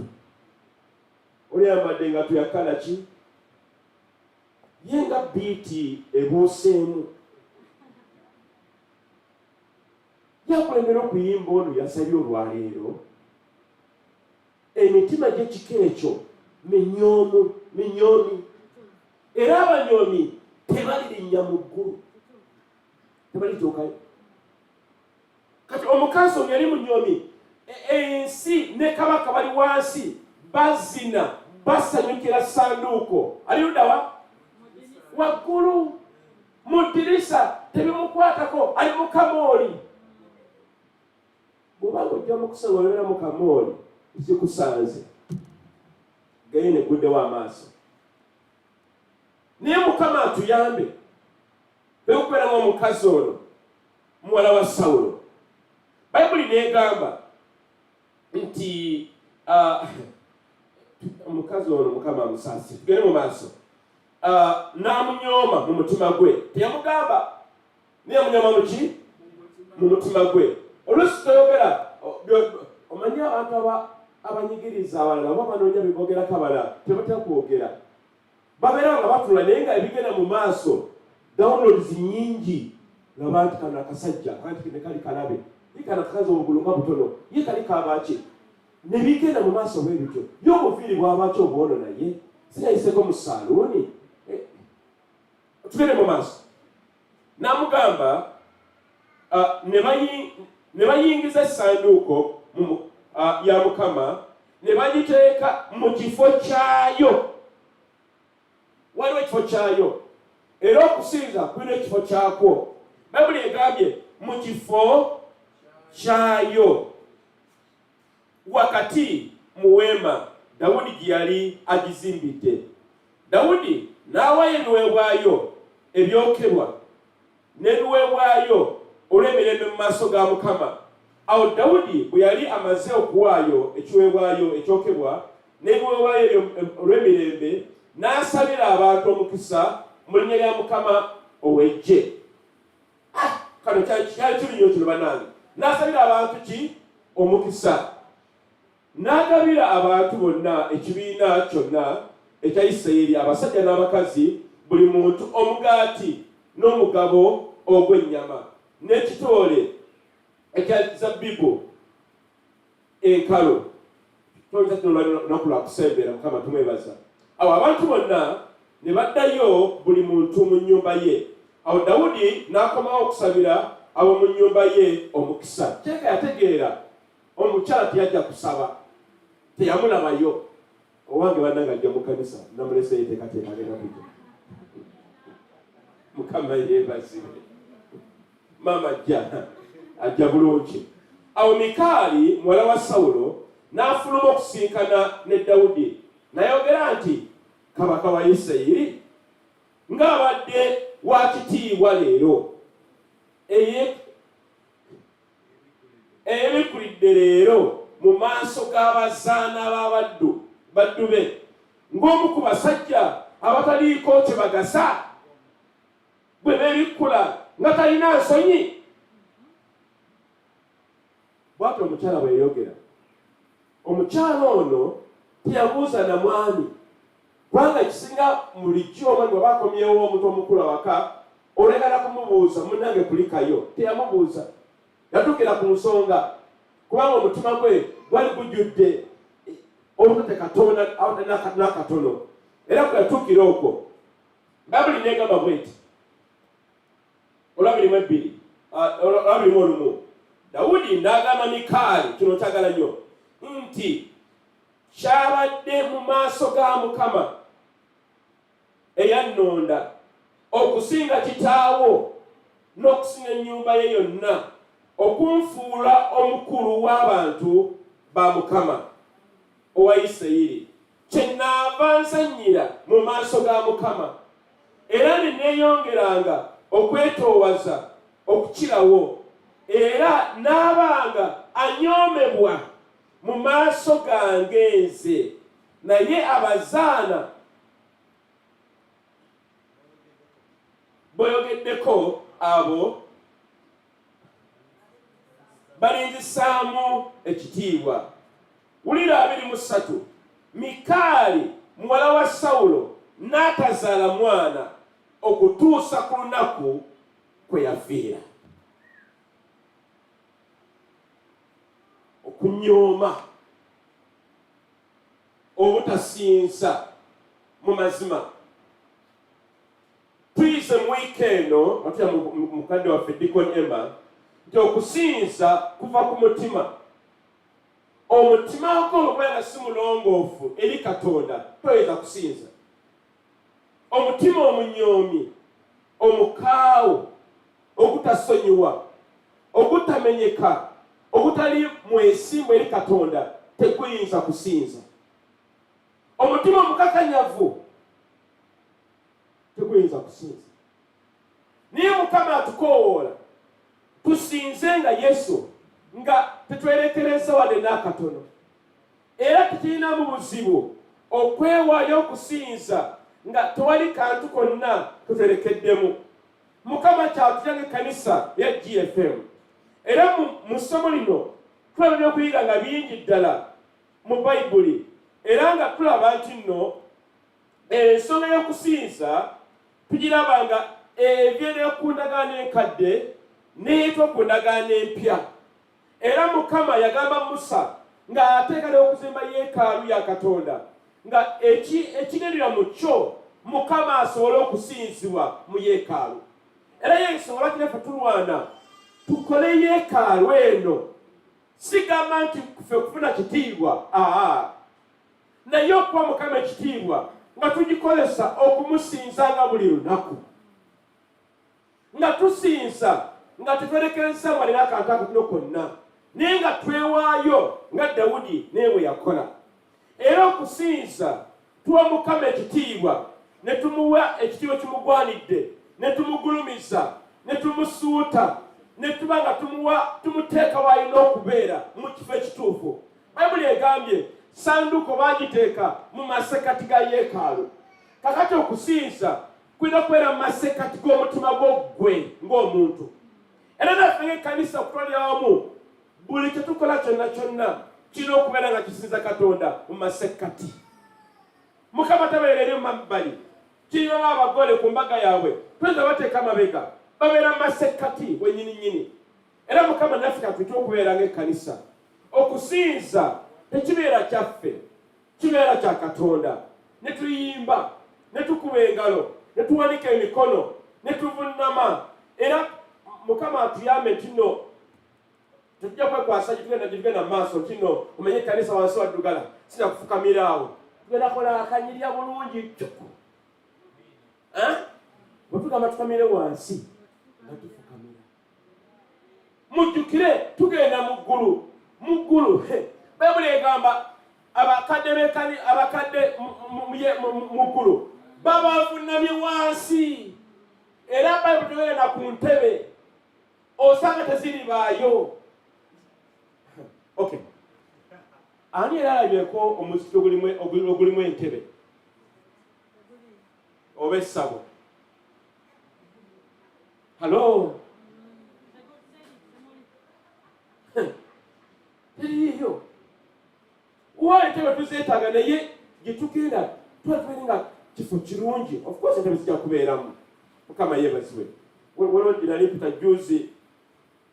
oliyambadde nga tuyakala ki ye nga biiti ebuuseemu yakulembera okuyimba ono yasabye olwaleero emitima gy'ekika ekyo minyoomi era abanyoomi tebalirinnya mu ggulu tebalituukayo kati omukazi ono yali munyoomi ensi ne kabaka bali wansi bazina basanyukira sanduuko ali ludawa waggulu mu ddirisa tebimukwatako ali mu kamooli bw'obanga ojja mu kusanga olera mu kamooli zikusanze gaye neguddewo amaaso naye Mukama atuyambe bekubeera ng'omukazi ono muwala wa Sawulo. Bayibuli n'egamba nti omukazi ono Mukama amusaasi tugere mu maaso n'amunyooma mu mutima gwe teyamugamba naye amunyooma mu ki mu mutima gwe oluusi toyogera omanyi abantu abanyigiriza abalala oba banoonya bebogerako abalala tebatera kwogera babeera nga batula naye nga ebigenda mu maaso downloads nyingi laba nti kano akasajja kanti ne kali kalabe ikana kazi obulunga butono yikali kabaki ne bigenda mu maaso bwe bityo y'obuviiri bw'abaki obwono naye sinayiseko mu saaluuni tugende mu maaso n'amugamba ne bayingiza essanduuko ya Mukama ne bagiteeka mu kifo kyayo. Waliwo ekifo kyayo era okusinza kulina ekifo kyakwo. Bayibuli egambye mu kifo kyayo wakati mu weema Dawudi gye yali agizimbidde. Dawudi n'awaayo ebiweebwayo ebyokebwa n'ebiweebwayo olw'emirembe mu maaso ga Mukama. Awo Dawudi bwe yali amaze okuwaayo ekiweebwayo ekyokebwa n'ebiweebwayo olw'emirembe n'asabira abantu omukisa mu linnya lya Mukama ow'eggye. Kano kyali kirinyo kino bannange. N'asabira abantu ki? Omukisa. N'agabira abantu bonna ekibiina kyonna ekya Isirayiri abasajja n'abakazi buli muntu omugaati n'omugabo ogw'ennyama n'ekitoole ekya zabbibu enkalu. Toyinza tunaku lwa kusembeera Mukama tumwebaza. Awo abantu bonna ne baddayo buli muntu mu nnyumba ye. Awo Dawudi n'akomawo okusabira abo mu nnyumba ye omukisa. Kyeka yategeera omukyala teyajja kusaba teyamulabayo. Owange bannange ajja mu kanisa namulese yeteekateeka agenda kujja. Mukama yeebazibwe. Maama ajja bulungi. Awo Mikaali muwala wa Sawulo n'afuluma okusinkana ne Dawudi n'ayogera nti kabaka wa Isirayiri ng'abadde wa kitiibwa leero eyebikulidde leero mu maaso g'abazaana baddu be ng'omu ku basajja abataliiko kye bagasa bwe beebikkula nga talina nsonyi. Bw'atyo omukyala bwe yayogera, omukyala ono teyabuuza na mwami, kubanga kisinga bulijjo omwami bwe bakomyewo omuntu omukulu awaka olegala kumubuuza munnange kulikayo. Teyamubuuza, yatuukira ku nsonga, kubanga omutima gwe gwali gujjudde obutate Katonda n'akatono. Era kwe yatuukira okwo Bayibuli n'egamba bw'eti, olwabirimu Dawudi n'agamba Mikaali, kino kyagala nnyo, nti kyabadde mu maaso ga Mukama eyannonda okusinga kitaawo n'okusinga ennyumba ye yonna, okunfuula omukulu w'abantu ba Mukama owa Isirayiri. Kyennaava nsanyira mu maaso ga Mukama, era ne neeyongeranga okwetoowaza okukirawo, era n'abanga anyoomebwa mu maaso gange nze. Naye abazaana boyogeddeko abo balinzisaamu ekitiibwa. Wulira 23. Mikaali muwala wa Sawulo n'atazaala mwana okutuusa ku lunaku kwe yafiira. Okunyooma, obutasinza mu mazima. Tuyize mu weekendo atya mukadde waffe Deacon Emma nti okusinza kuva ku mutima. Omutima gwo bwena si mulongoofu eri Katonda toyinza kusinza. Omutima omunyoomi, omukaawo, ogutasonyiwa, ogutamenyeka, ogutali mwesimbu eri Katonda teguyinza kusinza. Omutima omukakanyavu teguyinza kusinza. Niye Mukama atukoowoola tusinze nga Yesu, nga tetwerekereza wadde n'akatono, era tukirina mu buzibu okwewaayo okusinza nga tewali kantu konna tutwerekeddemu. Mukama kyatulya ng'ekkanisa ya GFM, era mu ssomo lino tulabye okuyiga nga bingi ddala mu Bayibuli, era nga tulaba nti nno ensonga y'okusinza tugiraba nga ebyera ku ndagaano enkadde n'eyitwa ku ndagaano empya. Era Mukama yagamba Musa ng'ateekera okuzimba yeekaalu ya Katonda, nga ekigenderera mu kyo Mukama asobole okusinzibwa mu yeekaalu. Era y'ensonga lwaki ffe tulwana tukole yeekaalu eno, sigamba nti ffe kufuna kitiibwa, naye okuwa Mukama ekitiibwa nga tugikozesa okumusinzanga buli lunaku, nga tusinza nga tetwerekereza wadde n'akantu akatono konna, naye nga twewaayo nga Dawudi naye bwe yakola. Era okusinza tuwa Mukama ekitiibwa, ne tumuwa ekitiibwa kimugwanidde, ne tumugulumiza, ne tumusuuta, ne tuba nga tumuteeka w'alina okubeera mu kifo ekituufu. Bayibuli egambye sanduuko baagiteeka mu masekati ga yeekaalu. Kakati okusinza kulina okubeera mu masekati g'omutima gwe ng'omuntu. Era naffe ng'ekkanisa okutwalira wamu buli kye tukola kyonna kirina okubeera nga kisinza Katonda mu masekati. Mukama tabeera eri mu mabbali. Kirina abagole ku mbaga yaabwe tuyinza bateeka amabega, babeera mu masekati wennyininyini. Era Mukama naffe katuyite okubeera ng'ekkanisa. Okusinza tekibeera kyaffe, kibeera kya Katonda. Ne tuyimba, ne tukuba engalo, ne tuwanika emikono, ne tuvunnama. Era Mukama atuyambe nti nno tujja kwekwasa gitugenda mu maaso nti nno omenye ekkanisa wansi waddugala sina kufukamira awo. Tugenda kola akanyirya bulungi ccuku. Bwe tugamba tukamire wansi nga tufukamira. Mujjukire tugenda mu ggulu. Bayibuli egamba abakadde mu ggulu baba avunnamye wansi era bayibuli na ku ntebe osanga teziribaayo. Okay, ani era alabyeko omuzikiti ogulimu entebe oba essabo? Halo, teriyo. Wa entebe tuzeetaaga naye gye tugenda tubeere nga kifo kirungi. Of course entebe zijja kubeeramu, mukama yeebazibwe. Waliwo nali mpita juzi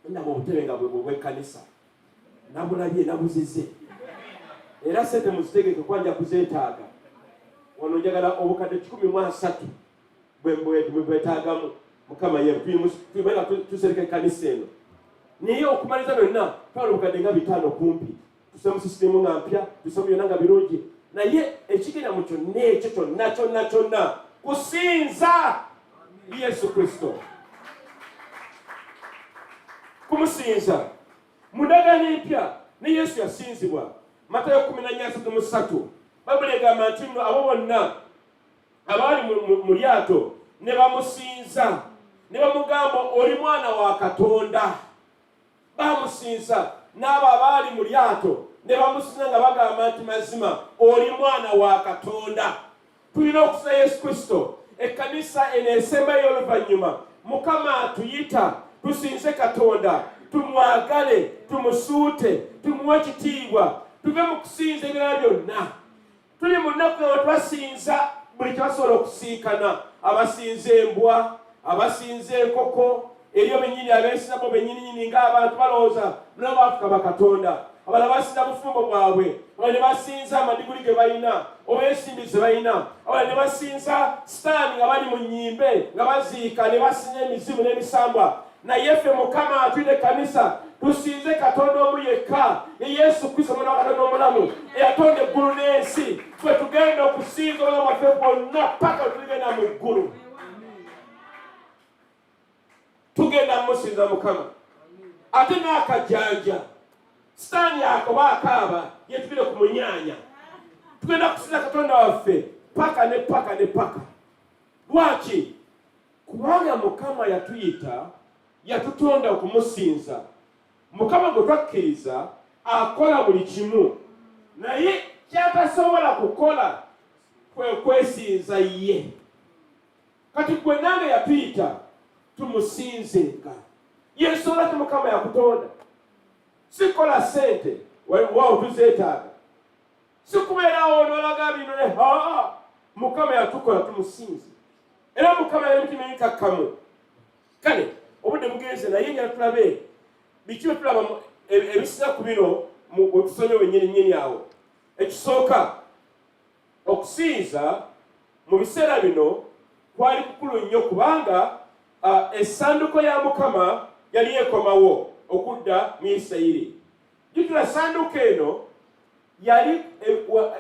ndaba obutebe nga bw'ekkanisa nabulabye nabuzize era sente muzitegeke kwanja kuzeetaaga. Wano njagala obukadde 13 bwetaagamu. Mukama yeebazibwe tusereka ekkanisa eno naye okumaliza byonna twala obukadde nga 5 kumpi. Tusome mu sisitemu nga mpya, tusome byonna nga birungi, naye ekigenda mu kyonna ekyo kyonna kusinza Yesu Kristo. Kumusinza mu ndagaano empya ne Yesu yasinzibwa. Matayo 14:3 Bayibuli egamba nti abo bonna abaali mu lyato ne bamusinza ne bamugamba oli mwana wa Katonda. Bamusinza n'abo abaali mu lyato ne bamusinza nga bagamba nti mazima oli mwana wa Katonda. Tulina okusinza Yesu Kristo. Ekkanisa eneesembayo oluvannyuma. Mukama atuyita tusinze Katonda, tumwagale, tumusuute, tumuwe ekitiibwa, tuve mu kusinza ebirala byonna. Tuli mu nnaku nga twasinza buli kyasobola okusiikana. Abasinza embwa, abasinza enkoko, eriyo bennyini abeesinzabo bennyininyini ng'abantu balowooza nabo bafuka bakatonda. Abalala basinza bufumbo bwabwe, abalala ne basinza amadiguli ge balina oba ensimbi ze balina, abalala ne basinza sitaani nga bali mu nnyimbe nga baziika, ne basinza emizimu n'emisambwa. Naye ffe Mukama atuyita ekkanisa tusinze Katonda omu yekka, ye Yesu Kristo omwana wa Katonda omulamu eyatonda eggulu n'ensi. Ffe tugenda okusinza obulamu bwaffe bwonna paka tuligenda mu ggulu. Tugenda musinza Mukama. Ate n'akajanja sitaani akoba akaaba yetubire ku munyaanya. Tugenda kusinza Katonda waffe paka ne paka. Lwaki? Kubanga Mukama yatuyita, yatutonda okumusinza. Mukama gwe twakkiriza akola buli kimu, naye kyatasobola kukola kwe kwesinza ye. Kati gwe nange yatuyita tumusinzenga. Yensobola ti Mukama yakutonda. Sikola sente waawo tuzeetaaga, sikubeerawo n'olaga bino ne Mukama yatukola tumusinze. Era Mukama y'emitima emikakkamu. Kale obudde bugenze naye njala tulabe biki bye tulaba ebisira ku bino mu tusomye wennyini awo. Ekisooka, okusinza mu biseera bino kwali kukulu nnyo kubanga essanduko ya Mukama yali ekomawo okudda mu Isirayiri. Jjukira sanduko eno yali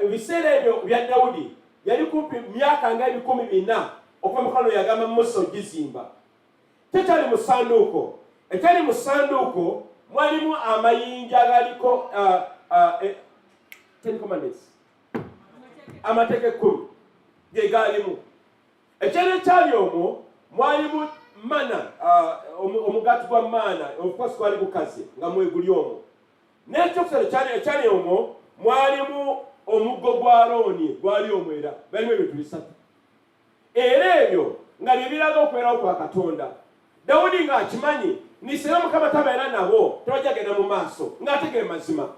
ebiseera ebyo bya Dawudi yali kumpi myaka nga 400 okuva Mukama yagamba Musa ogizimba. Tekyali mu sanduuko. Ekyali mu sanduuko mwalimu amayinja agaliko Ten Commandments, amateeka 10 ge gaalimu. Ekyali ekyali omwo mwalimu mana, omugaati gwa mana, of course gwali gukaze nga mweguli omwo. N'ekyokusatu ekyali omwo mwalimu omuggo gwa Alooni gwali omwo era. Balimu ebintu bisatu. Era ebyo nga bye biraga okubeerawo kwa Katonda. Dawudi ng'akimanyi nisera Mukama tabeera nabo tebajja genda mu maaso ng'ategere mazima.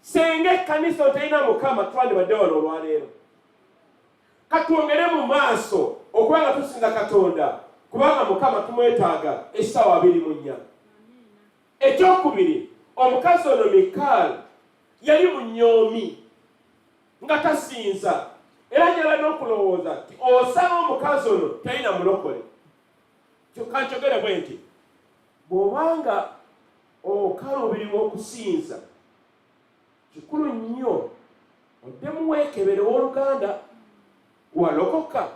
Senga ekkanisa terina Mukama twandibadde wano olwaleero. Katwongere mu maaso okubanga tusinza Katonda kubanga Mukama tumwetaaga essaawa 24. Ekyokubiri, omukazi ono Mikaali yali munyoomi nga tasinza era njala n'okulowooza nti osanga omukazi ono talina mulokole. Kyokka nkyogere bwe nti bw'obanga okalubirimu okusinza kikulu nnyo oddemu weekebere w'Oluganda walokoka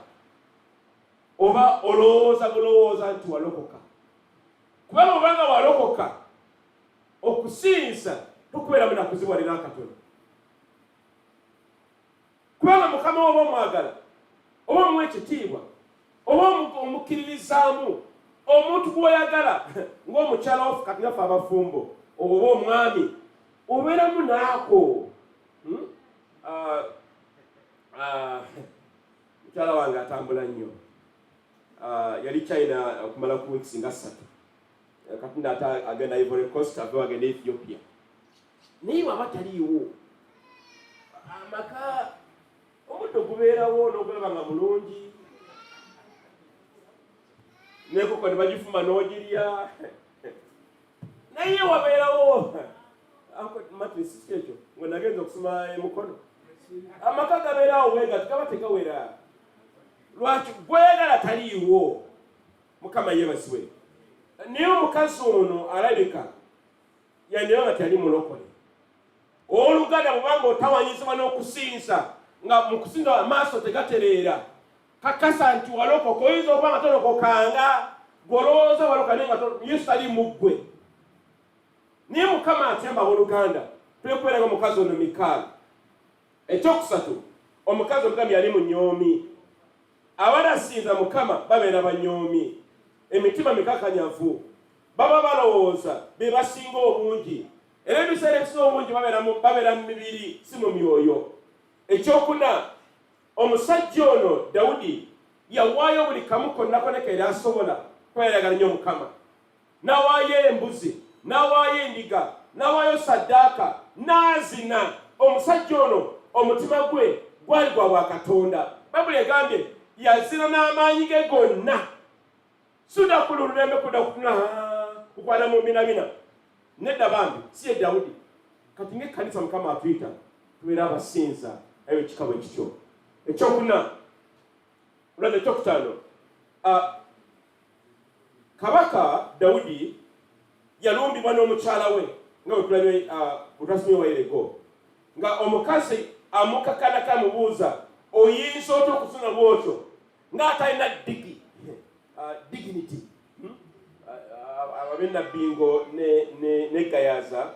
oba olowooza nti walokoka. Kubanga obanga walokoka okusinza tukubeera munakuziwalira Katonda. Kubanga Mukama oba omwagala oba omuwa ekitiibwa oba omukkiririzaamu omuntu gw'oyagala ng'omukyala wafu kati ngaffe abafumbo oba omwami obeeramu naako. Mukyala wange atambula nnyo, yali China okumala ku weeks nga 3, kati ate agenda Ivory Coast ave agenda Ethiopia. Naye waba taliiwo amaka omuddo gubeerawo n'ogulaba nga mulungi, nekoko ne bagifuma n'ogirya, naye wabeerawo matrisi kyekyo nga nagenza okusoma emukono. Amaka gabeerawo bwega tegaba tegawera. Lwaki gweyagala taliiwo? Mukama yeebazibwe. Naye omukazi ono alabika yandiba nga teyali mulokole. Oluganda bwubanga otawanyizibwa n'okusinza nga mu kusinza amaaso tegatereera, kakasa nti walokoka. Oyinza okuba nga tolokokanga golowooza waloka naye nga Yesu ali mu ggwe. Naye Mukama atyamba abooluganda twekubeera nga mukazi ono Mikaala. Ekyokusatu, omukazi omugambye ali munyoomi. Abalasinza Mukama babeera banyoomi, emitima mikakanyavu, baba balowooza be basinga obungi, era ebiseera ebisinga obungi babeera mu mibiri si mu myoyo. Ekyokuna, omusajja ono Dawudi yawaayo buli kamu konna konna ke yali asobola kuba yayagala nnyo Mukama. N'awaayo embuzi, n'awaayo endiga, n'awaayo saddaaka, n'azina. Omusajja ono omutima gwe gwali gwa bwakatonda. Bayibuli egambye yazina n'amaanyi ge gonna. Suda ku lulembe kukwana mu binabina. Nedda bambi si ye Dawudi. Kati ng'ekkanisa Mukama atuyita tubeera abasinza eyo ekikabo ekityo. Ekyokuna, olwadde ekyokutaano, Kabaka Dawudi yalumbibwa n'omukyala we nga bwe tulabye butwasomye wairego, nga omukazi amukakanaka amubuuza oyinza otya okuzina bwotyo ng'atalina dignity. Abennabbingo ne Gayaza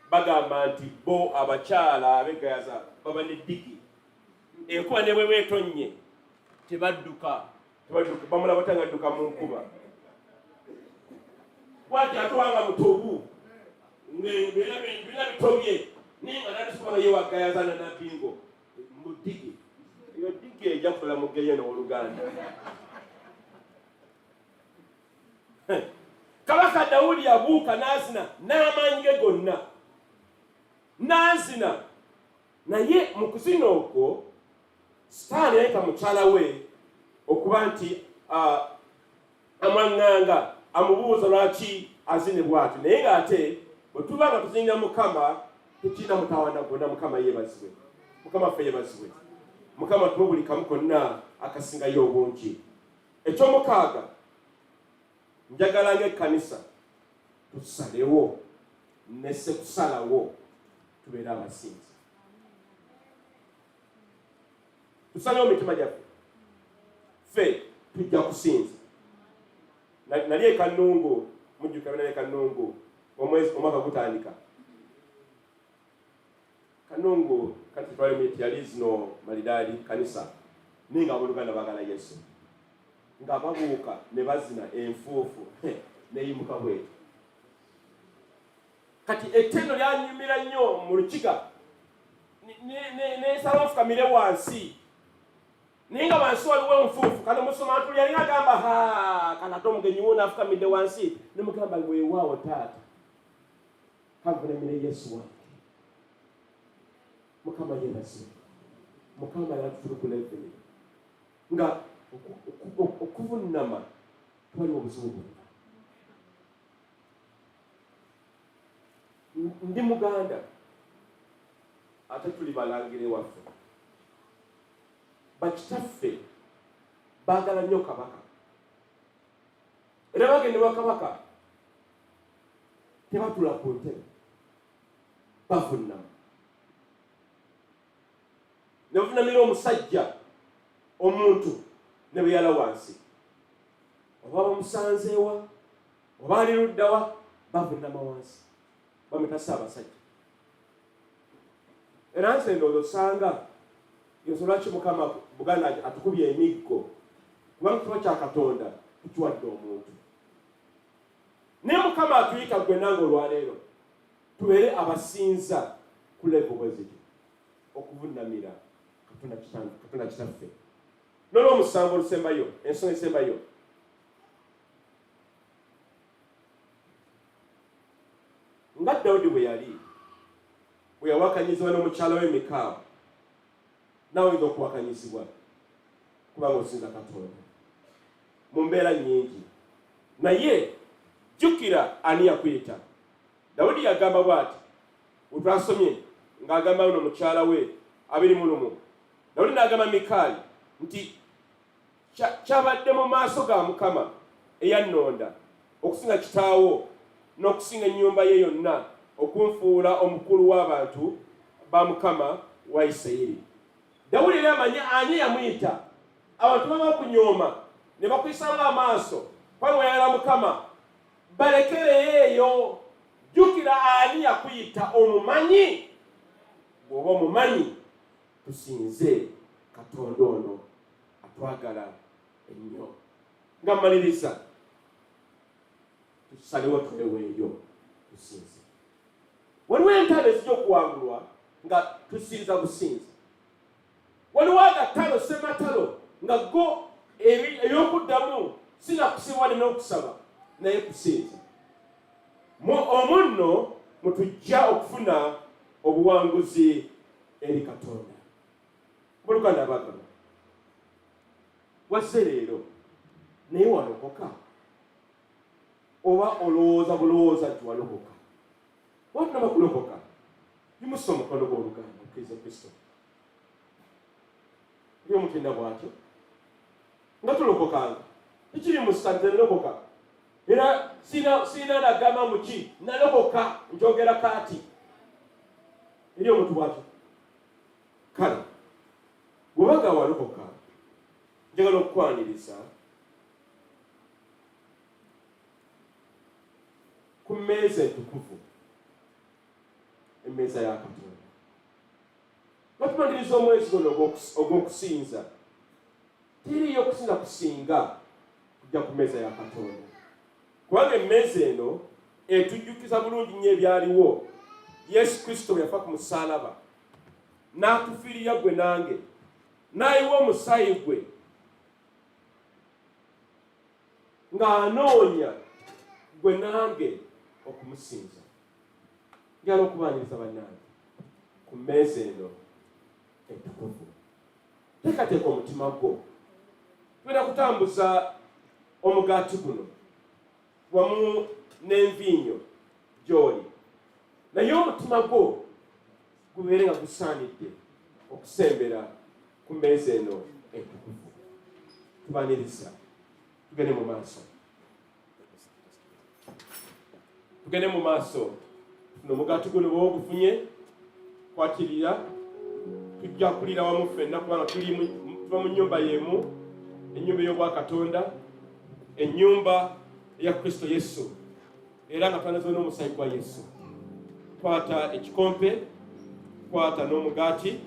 bagamba nti bo abakyala abegayaza baba ne digi. Enkuba ne bwe beetonnye tebadduka, bamulaba tangadduka mu nkuba. Bw'ati atwanga mutobu ng'ebina bitobye naye nga natusoma nga yewa Gayaza na Nabbingo mu digi. Eyo digi ejja kukola mu Geyo n'Oluganda. Kabaka Dawudi yabuuka n'azina n'amaanyi ge gonna. N'azina naye mu kuzina okwo Sitaani yayita mukyala we okuba nti amwaŋŋanga amubuuza lwaki azine bw'ati. Naye ng'ate bwe tuba nga tuzinira Mukama tekirina mutawaana gwonna. Mukama yeebazibwe. Mukama ffe yeebazibwe. Mukama tuwe buli kamu konna akasingayo obungi. Ekyomukaaga, njagala ng'ekkanisa tusalewo nesse kusalawo tubeere abasinzi. Tusalewo mitima gyaffe ffe tujja kusinza. Nali e Kanungu, mujjuka bina ne Kanungu omwaka gutandika. Kanungu kati twali yali zino malidaadi kanisa ninga abooluganda baagala Yesu nga babuuka ne bazina enfuufu neyimuka bwetu. Kati ettendo lyanyumira nnyo mu Lukiga nesala ofukamire wansi naye nga wansi waliwo enfuufu. Kano musoma ntuli yali agamba kana ate omugenyi wo naafukamidde wansi ne mugamba weewaawo taata kanvunemire Yesu wange. Mukama yeebazibwe. Mukama yatutulukula eveni nga okuvunnama twaliwo obuzibu bwonna. Ndi Muganda ate tuli balangire waffe. Bakitaffe baagala nnyo Kabaka era bagenderwa Kabaka tebatula ku ntebe bavunnama. Ne bavunnamira omusajja omuntu ne bwe yala wansi oba bamusanzeewa oba ali luddawa bavunnama wansi bamwita Ssaabasajja. Era nze ndowooza osanga Yonsolaki mukama Buganda atukubye emiggo. Kubanga kiba kya Katonda tukiwadde omuntu. Ne mukama atuyita gwe nange olwaleero tubeere abasinza ku level bwe ziti okuvunnamira Katonda kitaffe. N'olw'omusango olusembayo, ensonga esembayo, nga Dawudi bwe yali bwe yawakanyizibwa n'omukyala we Mikaawa, nawe oyinza okuwakanyizibwa kubanga osinza Katonda mu mbeera nnyingi. Naye jjukira ani yakuyita. Dawudi yagamba bw'ati, wetwasomye ng'agamba uno mukyala we 21. Dawudi n'agamba Mikaali nti kyabadde mu maaso ga Mukama eyannonda okusinga kitaawo n'okusinga ennyumba ye yonna okunfuula omukulu w'abantu ba Mukama wa Isirayiri. Dawudi yali amanya ani yamuyita. Abantu baba kunyooma ne bakwisanga amaaso kwamweyala Mukama, balekereyo eyo. Jjukira ani yakuyita, omumanyi. Bw'oba omumanyi, tusinze Katonda ono atwagala ennyo. Nga mmaliriza, tusalewo tweweeyo tusinze. Waliwo entalo ezijja okuwangulwa nga tusinza businzi. Waliwo agatalo sematalo nga go ebyokuddamu sinakusibwa n'okusaba naye kusinza. Omunno mutujja okufuna obuwanguzi eri Katonda. Mu Luganda abagamba wazze leero naye walokoka, oba olowooza bulowooza nti walokoka. Watunaba kulokoka, yimusa omukono gw'Oluganda okkiriza Kristo. Eri omutenda bw'atyo nga tulokokanga tekiri musante nalokoka. Era sina nagamba muki nalokoka njogera kati eri omuntu bw'atyo. Kale bw'obaga walokoka, njagala okukwaniriza ku mmeeza entukuvu, emmeeza ya Katonda. Batumaliriza omwezi guno ogw'okusinza. Teriyo okusinza kusinga kujja ku mmeeza ya Katonda. Kubanga emmeeza eno etujjukiza bulungi nnyo ebyaliwo. Yesu Kristo bwe yafa ku musaalaba n'atufiirira gwe nange, n'ayiwa omusaayi gwe ng'anoonya gwe nange okumusinza. Njagala okubaaniriza bannange ku mmeeza eno entukuvu. Teekateeka omutima gwo, tugenda kutambuza omugaati guno wamu n'enviinyo gy'oli, naye omutima gwo gubeere nga gusaanidde okusembera ku mmeeza eno entukuvu. Tubaaniriza, tugende mu maaso. Tugende mu maaso. Tuno omugaati guno bw'ogufunye, kwatirira, tujja kulira wamu ffenna kubanga tuva mu nnyumba y'emu, ennyumba ey'obwakatonda, ennyumba eya Kristo Yesu, era nga twanazewo n'omusaayi gwa Yesu. Kwata ekikompe, kwata n'omugaati,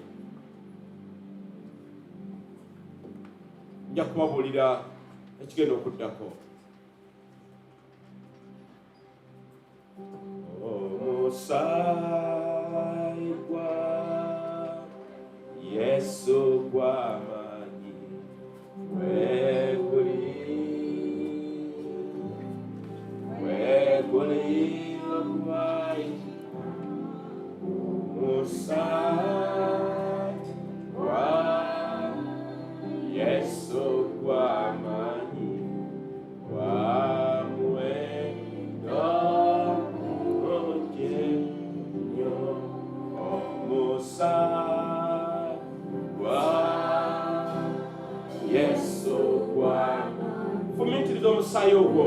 nja kubabuulira ekigenda okuddako. Omusaayi gwa Yesu gw'amaanyi weguli ogwayi omusaayi gwa Yesu gw'amaanyi gw'amuwendo mungi nnyo. Omusaayi gwa Yesu gw'amaanyi. Fumiitiriza omusaayi ogwo.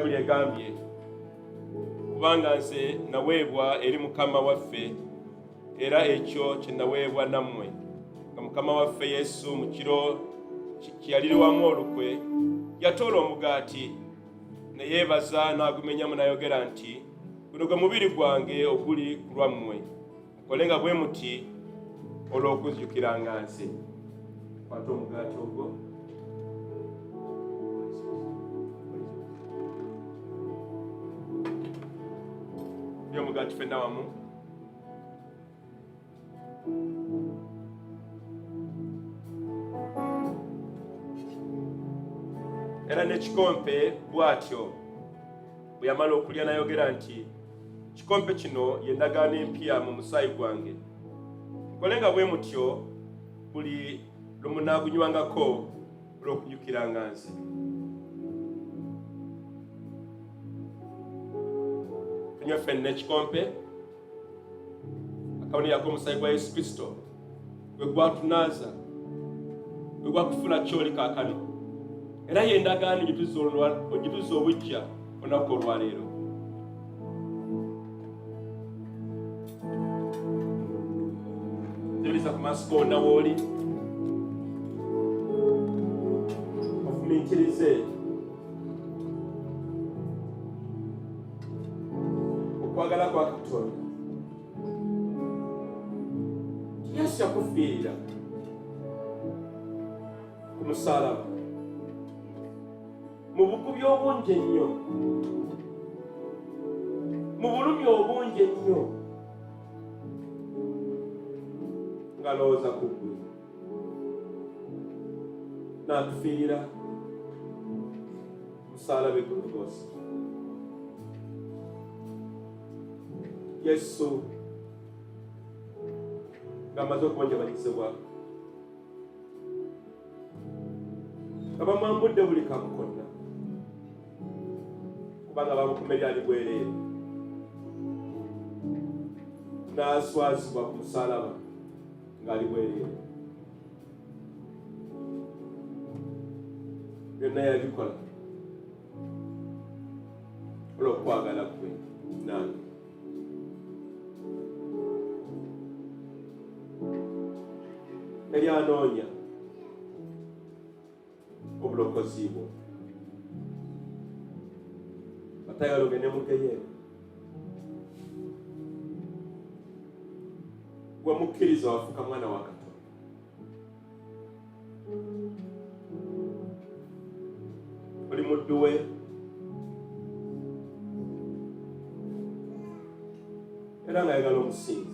Bayibuli egambye kubanga nze naweebwa eri Mukama waffe era ekyo kye naweebwa nammwe nga Mukama waffe Yesu mu kiro kiyalirwamu olukwe yatoola omugaati ne yeebaza n'agumenyamu n'ayogera nti guno gwe mubiri gwange oguli ku lwammwe mukolenga bwe muti olw'okunzijukiranga nze. Kwata omugaati ogwo omugaati ffenna wamu. Era n'ekikompe bw'atyo bwe yamala okulya n'ayogera nti kikompe kino ye ndagaano empya mu musaayi gwange, mukolenga bwe mutyo buli lwe munaagunywangako olw'okunjukiranga nze. Tunywe ffenna ekikompe akabonero k'omusaayi gwa Yesu Kristo gwe gwatunaaza gwe gwakufuna kyoli kaakano era ye ndagaano gye tuzza obujja olunaku olwaleero. Nzibiriza ku maaso gonna w'oli ofumiitirize okwagala kwa Katonda. Yesu yakufiirira ku musaalaba mu bukubi obungi ennyo, mu bulumi obungi ennyo, ng'alowooza ku ggwe n'atufiirira musaalaba e Golgotha. Yesu ng'amaze okubonjabanyizibwa nga bamwambudde buli kamu konna kubanga bamukume lyali bwereere, n'aswazibwa ku musaalaba ng'ali bwereere. Byonna yabikola olw'okwagala kwe nange. Yali anoonya obulokozi bwo, atayagala ogende mu ggeyeena. Gwe mukkiriza wafuuka mwana wa Katonda. Oli muddu we, era ng'ayagala omusinza.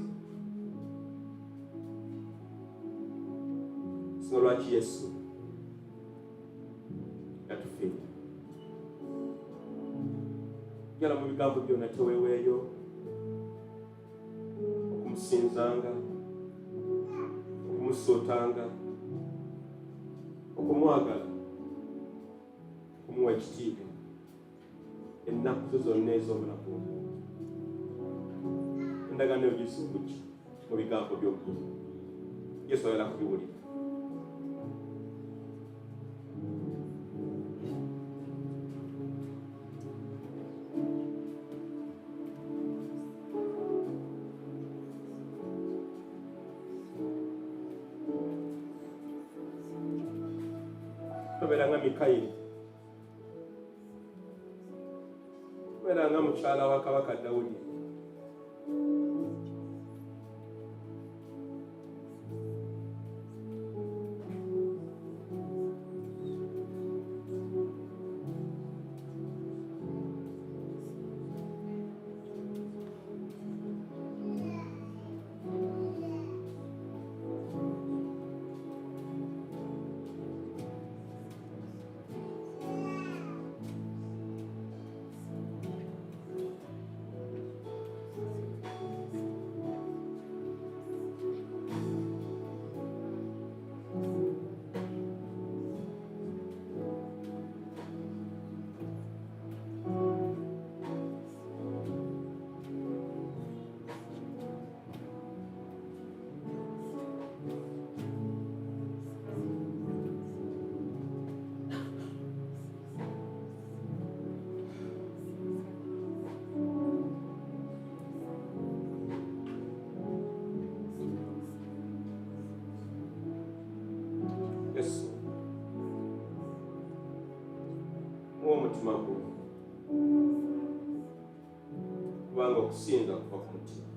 Singa lwaki Yesu yatufiirira. Njagala mu bigambo byonna teweeweeyo okumusinzanga, okumusootanga, okumwagala, okumuwa ekitiibwa ennaku zo zonna ez'obulamu bwo. Endagaano eyo buki mu bigambo by'obuggulu. Yesu ayagala kubiwulira. Tobeera nga Mikayiri, tobeera nga mukyala wa Kabaka Dawudi. Yesu mutima gwo kubanga okusinza kuva ku mutima.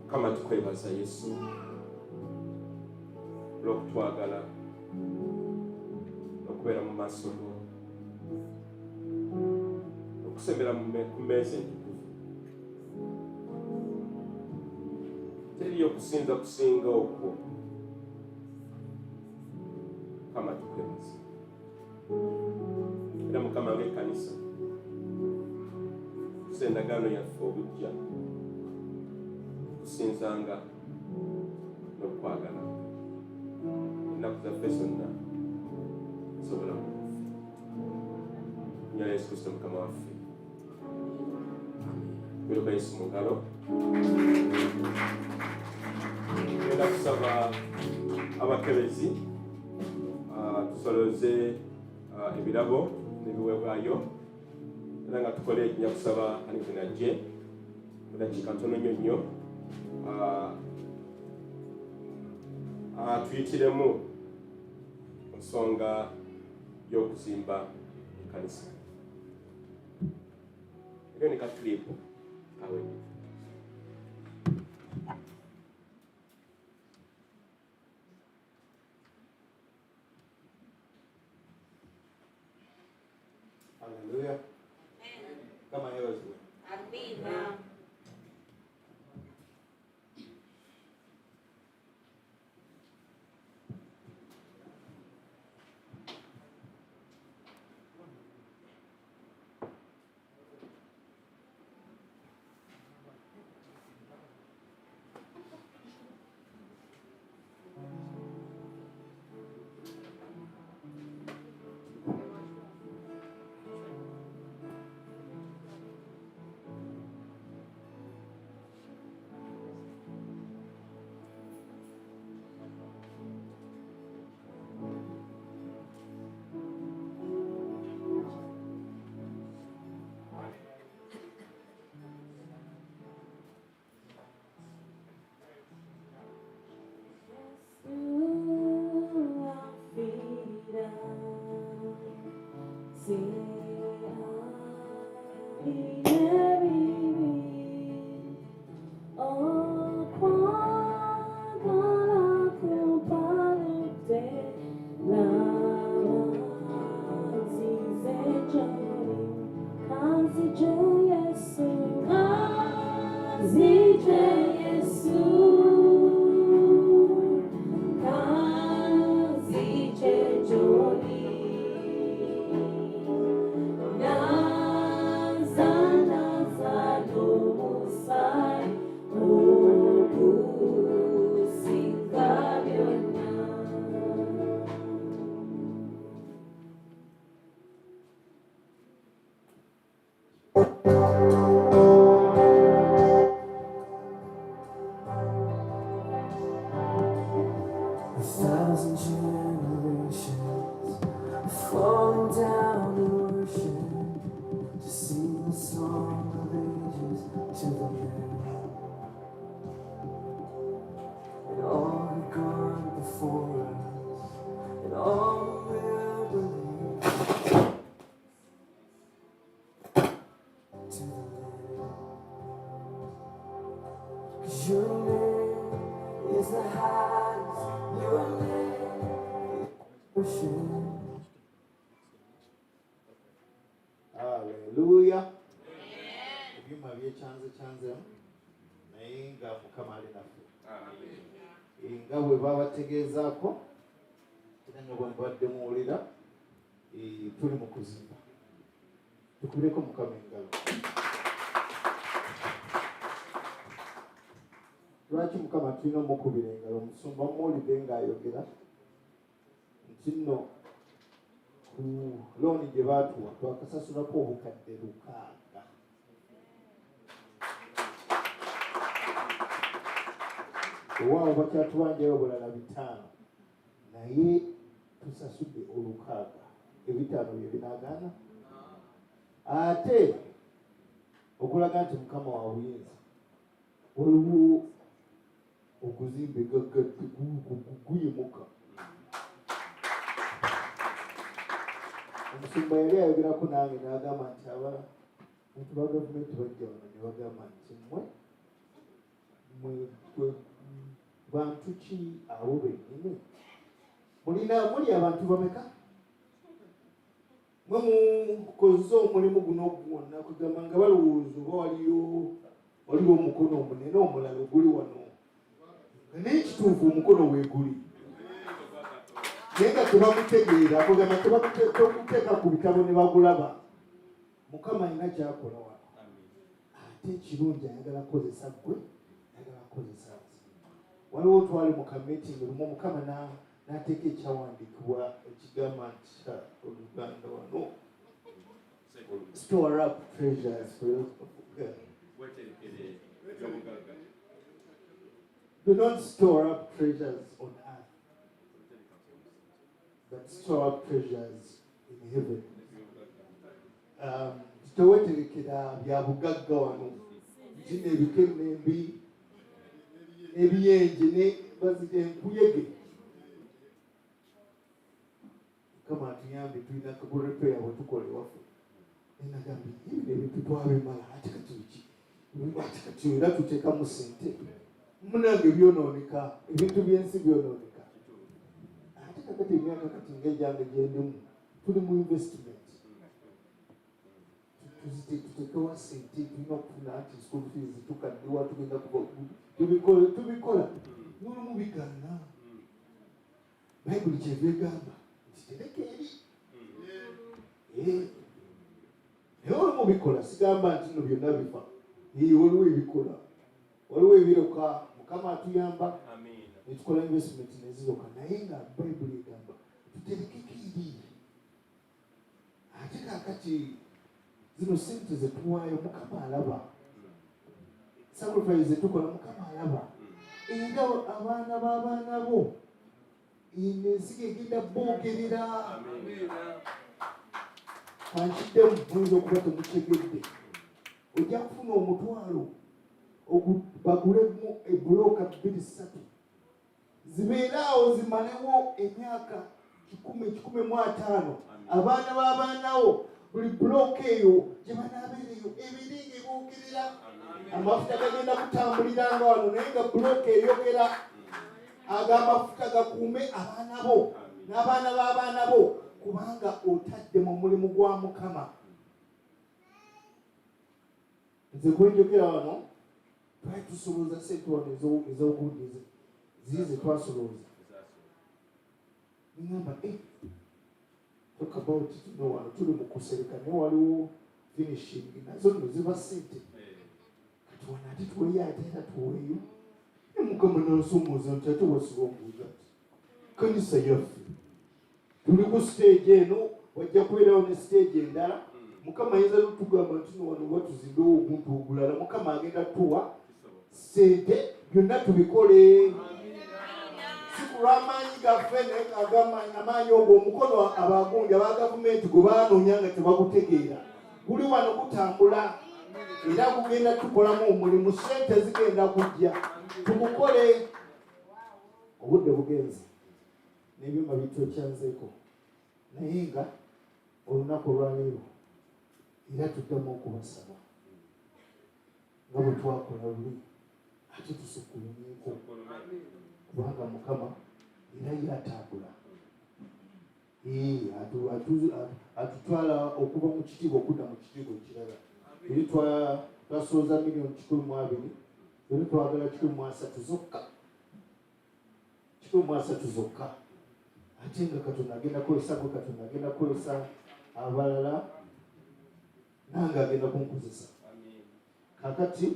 Mukama tukwebaza Yesu olw'okutwagala okubeera mu maaso go, okusembera ku mmeeza entukuvu. Teriyo okusinza kusinga okwo. Mukama tukwebaza. Era Mukama ng'ekkanisa tusa endagaano yaffe obujja kusinzanga n'okwagala ennaku zaffe zonna ez'obulamu bwaffe. Nnya Yesu Kristo Mukama waffe. Biruka Yesu mu ngalo. Ngenda kusaba abakebezi tusoloze ebirabo n'ebiweebwayo, era nga tukole ekinya kusaba anizinajje mu dakiika ntono nnyo tuyitiremu ensonga y'okuzimba ekkanisa. Era ne kattuliipo awe. Haleluya. Kama yewezwe. Amina. Haleluya. Ebyuma byekyanze naye nga Mukama ali naffe. Nga bwe babategeezaako era nga bwe mubadde muwulira tuli mu kuzimba. Tukubireko Mukama engalo. Lwaki Mukama tulina omukubira engalo? Omusumba muwulidde ng'ayogera nti nno ku looni gye baatuwa twakasasulako obukadde 6. Owaawo bakyatuwanjayo obulala 5 naye tusasudde 600. 5 bye binaagaana ate okulaga nti Mukama wa buyinza. Waliwo kuzimbe guyimuka. Omusumba yali ayogerako nange n'agamba nti abantu ba gavumenti bajja wano ne bagamba nti mwe bantu ki abo bennyini muli abantu bameka mwe mukozesa omulimu guno gwonna kugamba nga balowooza oba waliwo omukono omunene omulala oguli wano naye kituufu omukono weeguli naye nga tebamutegeera kugamba tebakuteeka ku bitabo ne bagulaba. Mukama alina kyakola wano ate ekirungi ayagala kukozesa gwe ayagala kukozesa waliwo twali mu kameetingi lumu Mukama n'ateeka ekyawandiikibwa ekigamba nti Oluganda wano store up treasures for God. Do not store up treasures on earth, but store up treasures in heaven. Teweterekera bya bugagga wano zino ebikenembi ebiyenje ne bazita enkuyege. Kama atuyambe tulina kurepair bwetukola ewaffe enagamba ebintu twabimala ate kati era tuteekamu sente munange byonooneka ebintu byensi byonooneka ate kakati emyaka kati ngaegyange gyendimu tuli mu investment tutekewa sente tulina okufuna anti school fees tukaddiwa tugenda tubikola nolumu bigaana bayibuli kyeva egamba nti tereka eri naye olumu bikola sigamba nti no byonna bifa waliwo ebikola waliwo ebiroka Mukama atuyamba netukola investment neziroka naye nga bayibuli egamba tuterekeko eri ate kakati zino sente zetuwaayo Mukama alaba sacrifice zetukola Mukama alaba era abaana b'abaana bo ensiga egenda boogerera kankiddemu muyinza okuba temutegedde ojja kufuna omutwalo bagulemu ebulooka 2-3 zibeeraawo zimalewo emyaka 10-15 abaana b'abaanawo buli bulooka eyo gye banaabeereyo ebiringa eboogerera amafuta gagenda kutambuliranga wano naye nga bulooka eyogera ag'amafuta gakuume abaana bo n'abaana b'abaana bo kubanga otadde mu mulimu gwa Mukama. Nze gwenjogera wano twali tusolooza sente wano ez'obugundize ziize twasolooza ngamba talk about tuno wano tuli mu kusereka naye waliwo finishing nazo nno ziba sente kati wano ate tuweyo ate era tuweyo Mukama n'asomooza nti ate wasiba ombuuza ati kanisa yaffe tuli ku stage eno wajja kubeerawo ne stage endala Mukama ayinza n'otugamba nti no wano batuzimbewo omuntu ogulala Mukama agenda tuwa sente byonna tubikole si kulw'amaanyi gaffe naye amaanyi ogwo omukono abagundi aba gavumenti gwe baanoonya nga tebagutegeera guli wano gutambula era gugenda tukolamu omulimu sente zigenda kujja tugukole obudde bugenzi n'ebyuma bitwekyanzeeko naye nga olunaku olwaleero era tuddamu okubasaba nga bwe twakola luli ate tusukkulumyeko kubanga Mukama era yatambula atutwala okuva mu kitiibwa okudda mu kitiibwa ekirala eri twasooza miliyoni 120 eri twagala 130 zokka ate nga Katonda agenda kukozesa gwe Katonda agenda kukozesa abalala nange agenda kunkozesa kakati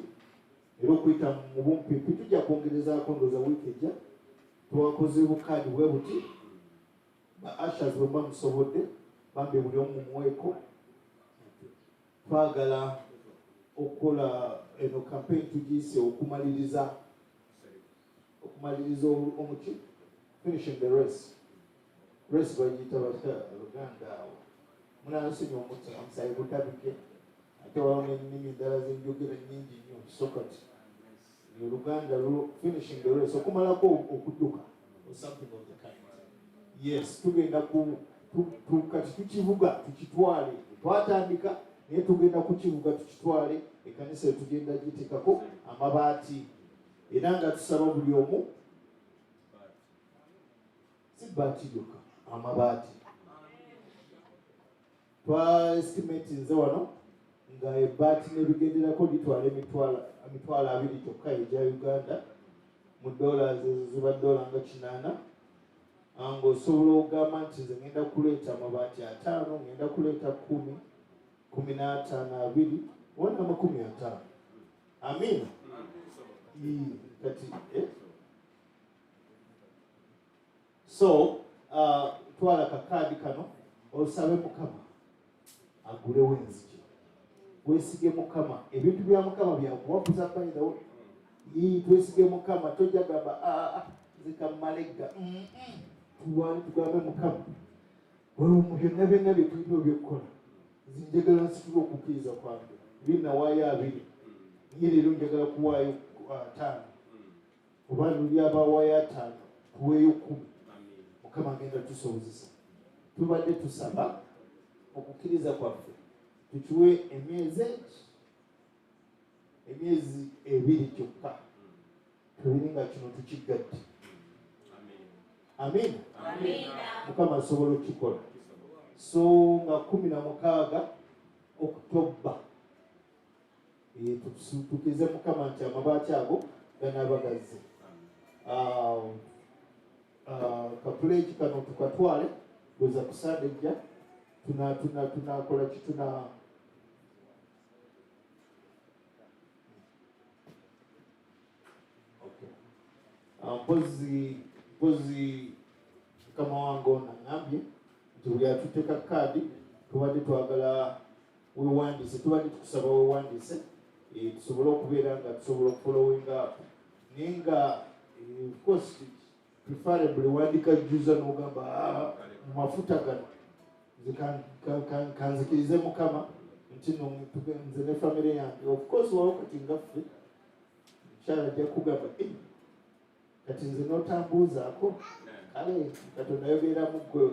era okuyita mu bumpipi tujja kwongerezaako ndooza wiiki ejja twakoze bukaadi bwe buti ba ashers bwe bamusobodde bambi buli omu muweeko twagala okukola eno campaign tugiyise okumaliriza omuki finishing the race bagiyita batya Luganda awo munansinya omusayi gutabike ate wawo n'ennimi endala zenjogera nnyingi nnyo so kati Luganda finishing the race okumalako okudduka or something of the kind. Yes, tugenda kati tukivuga tukitwale twatandika naye tugenda kukivuga tukitwale ekkanisa tugenda gitekako amabaati era nga tusaba buli omu si baati lyokka amabaati estimate nze wano nga ebbaati n'ebigenderako litwala emitwalo 2 kyokka egya Uganda mu dollars ezo ziba $8 ng'osobola okugamba nti nze ngenda kuleeta amabaati 5 ngenda kuleeta 10 15 20 wona 50. Amina. Kati so twala kakaadi kano osabe Mukama agulewo enzigi wesige Mukama ebintu bya Mukama byakuwakuza bayirawo twesige Mukama tojja gamba zikamaleka tugambe Mukama waliwo byonna byonna byetulina ebyokukola zinjagala nsitula okukkiriza kwange binawaayo 2 naye leero njagala kuwaayo 5 oba luli abawaayo 5 tuweeyo 10. Mukama agenda tusobozesa tubadde tusaba okukkiriza kwaffe tukiwe emyezi 2 kyokka tubiri nga kino tukiggadde. Amina. Mukama asobola okukikola. So nga 16 Oktoba tukize Mukama nti amabaati ago ganaabagazze. Kapuleeki kano tukatwale kuza kusandejja tunakola kituna mpozi kama wange ono aŋŋambye nti buli atuteeka kaadi tubadde twagala wewandiise tubadde tukusaba wewandiise tusobole okubeera nga tusobola okufolowinga up naye nga of course preferably wandika juza n'ogamba mu mafuta gano kanzikirize Mukama nti nze ne famire yange of course wawo kati ngaffe mukyala ajja kugamba kati nze n'otambuuzaako kale Katonda ayogereramu ggwe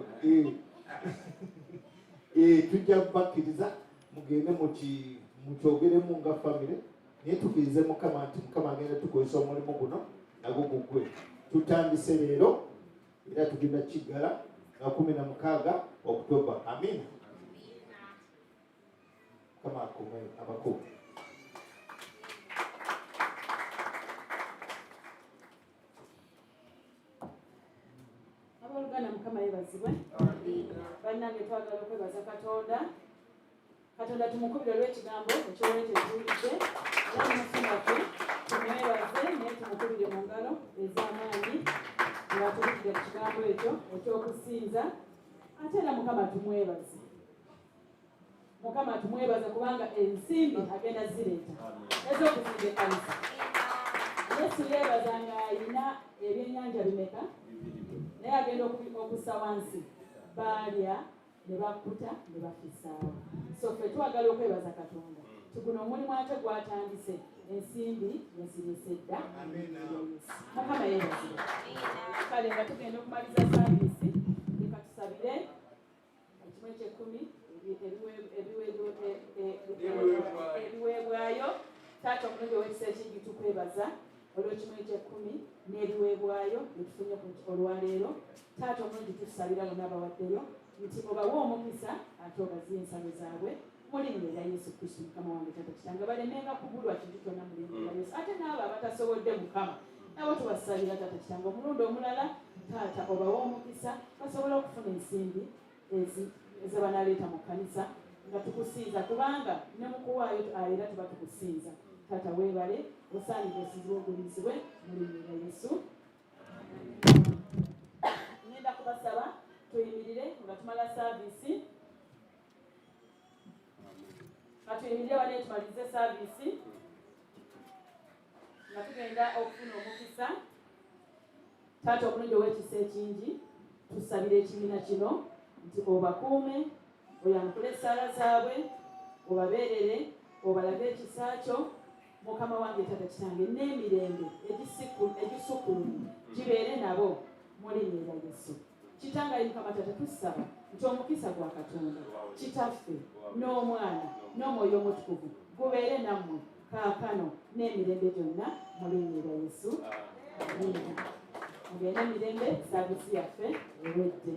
tujja kubakkiriza mugende mukyogeremu nga famire naye tukirize Mukama nti Mukama agenda tukozesa omulimu guno nagwo gugwe. Tutandise leero era tugenda kiggala nga 16 Oktoba. Amina. Kama akume abakulu. Abaluganda Mukama yebazibwe. Bannange twagala okwebaza Katonda tumukubire olw'ekigambo ekyoleete ekiwulidde era mufumake tumwebaze naye tumukubire mu ngalo ez'amaanyi nga tuwulidde ku kigambo ekyo ekyokusinza ate era Mukama tumwebaze. Mukama tumwebaze kubanga ensimbi agenda zireeta ez'okuzimba ekkanisa. Yesu yeebaza nga alina ebyennyanja bimeka naye agenda okussa wansi baalya ne bakkuta ne bafisaawo. So ffe twagala okwebaza Katonda tiguno omulimu ate gwatandise ensimbi nezirese dda. Mukama yeebazibwe. Kale nga tugenda okumaliza saavisi leka tusabire ekimu eky'ekkumi ebiweebwayo. Taata omulungi ow'ekisa ekingi tukwebaza olw'ekimu eky'ekkumi n'ebiweebwayo byetufunye olwaleero. Taata omulungi tutusabira bonna abawaddeyo nti obawe omukisa ate obaziye ensalo zaabwe mu linnya erya Yesu Kristo Mukama wange Taata Kitange balemenga kubulwa kintu kyonna mu linnya erya Yesu. Ate n'abo abatasobodde Mukama nabo tubasabira Taata Kitange omulundi omulala Taata obawe omukisa basobole okufuna ensimbi ezebanaleeta mu kkanisa nga tukusinza kubanga ne mu kuwaayo era tuba tukusinza. Taata weebale osaanire osinzibwe ogulizibwe mu linnya erya Yesu. Ngenda kubasaba tuyimirire nga tumala saavisi. Katuyimirire wano tumalize saavisi nga tugenda okufuna omukisa. Taata omulungi ow'ekisa ekingi tusabire ekibiina kino nti obakuume oyanukule essaala zaabwe obabeerere obalage ekisa kyo mukama wange tata kitange n'emirembe egisukkulumye gibeere nabo mu linnya lya Yesu. Kitange ayi mukama tata tusaba nti omukisa gwa Katonda kitaffe n'omwana n'omwoyo omutukuvu gubeere nammwe kaakano n'emirembe gyonna mu linnya lya Yesu. Amiina. Mugende emirembe, saavisi yaffe ewedde.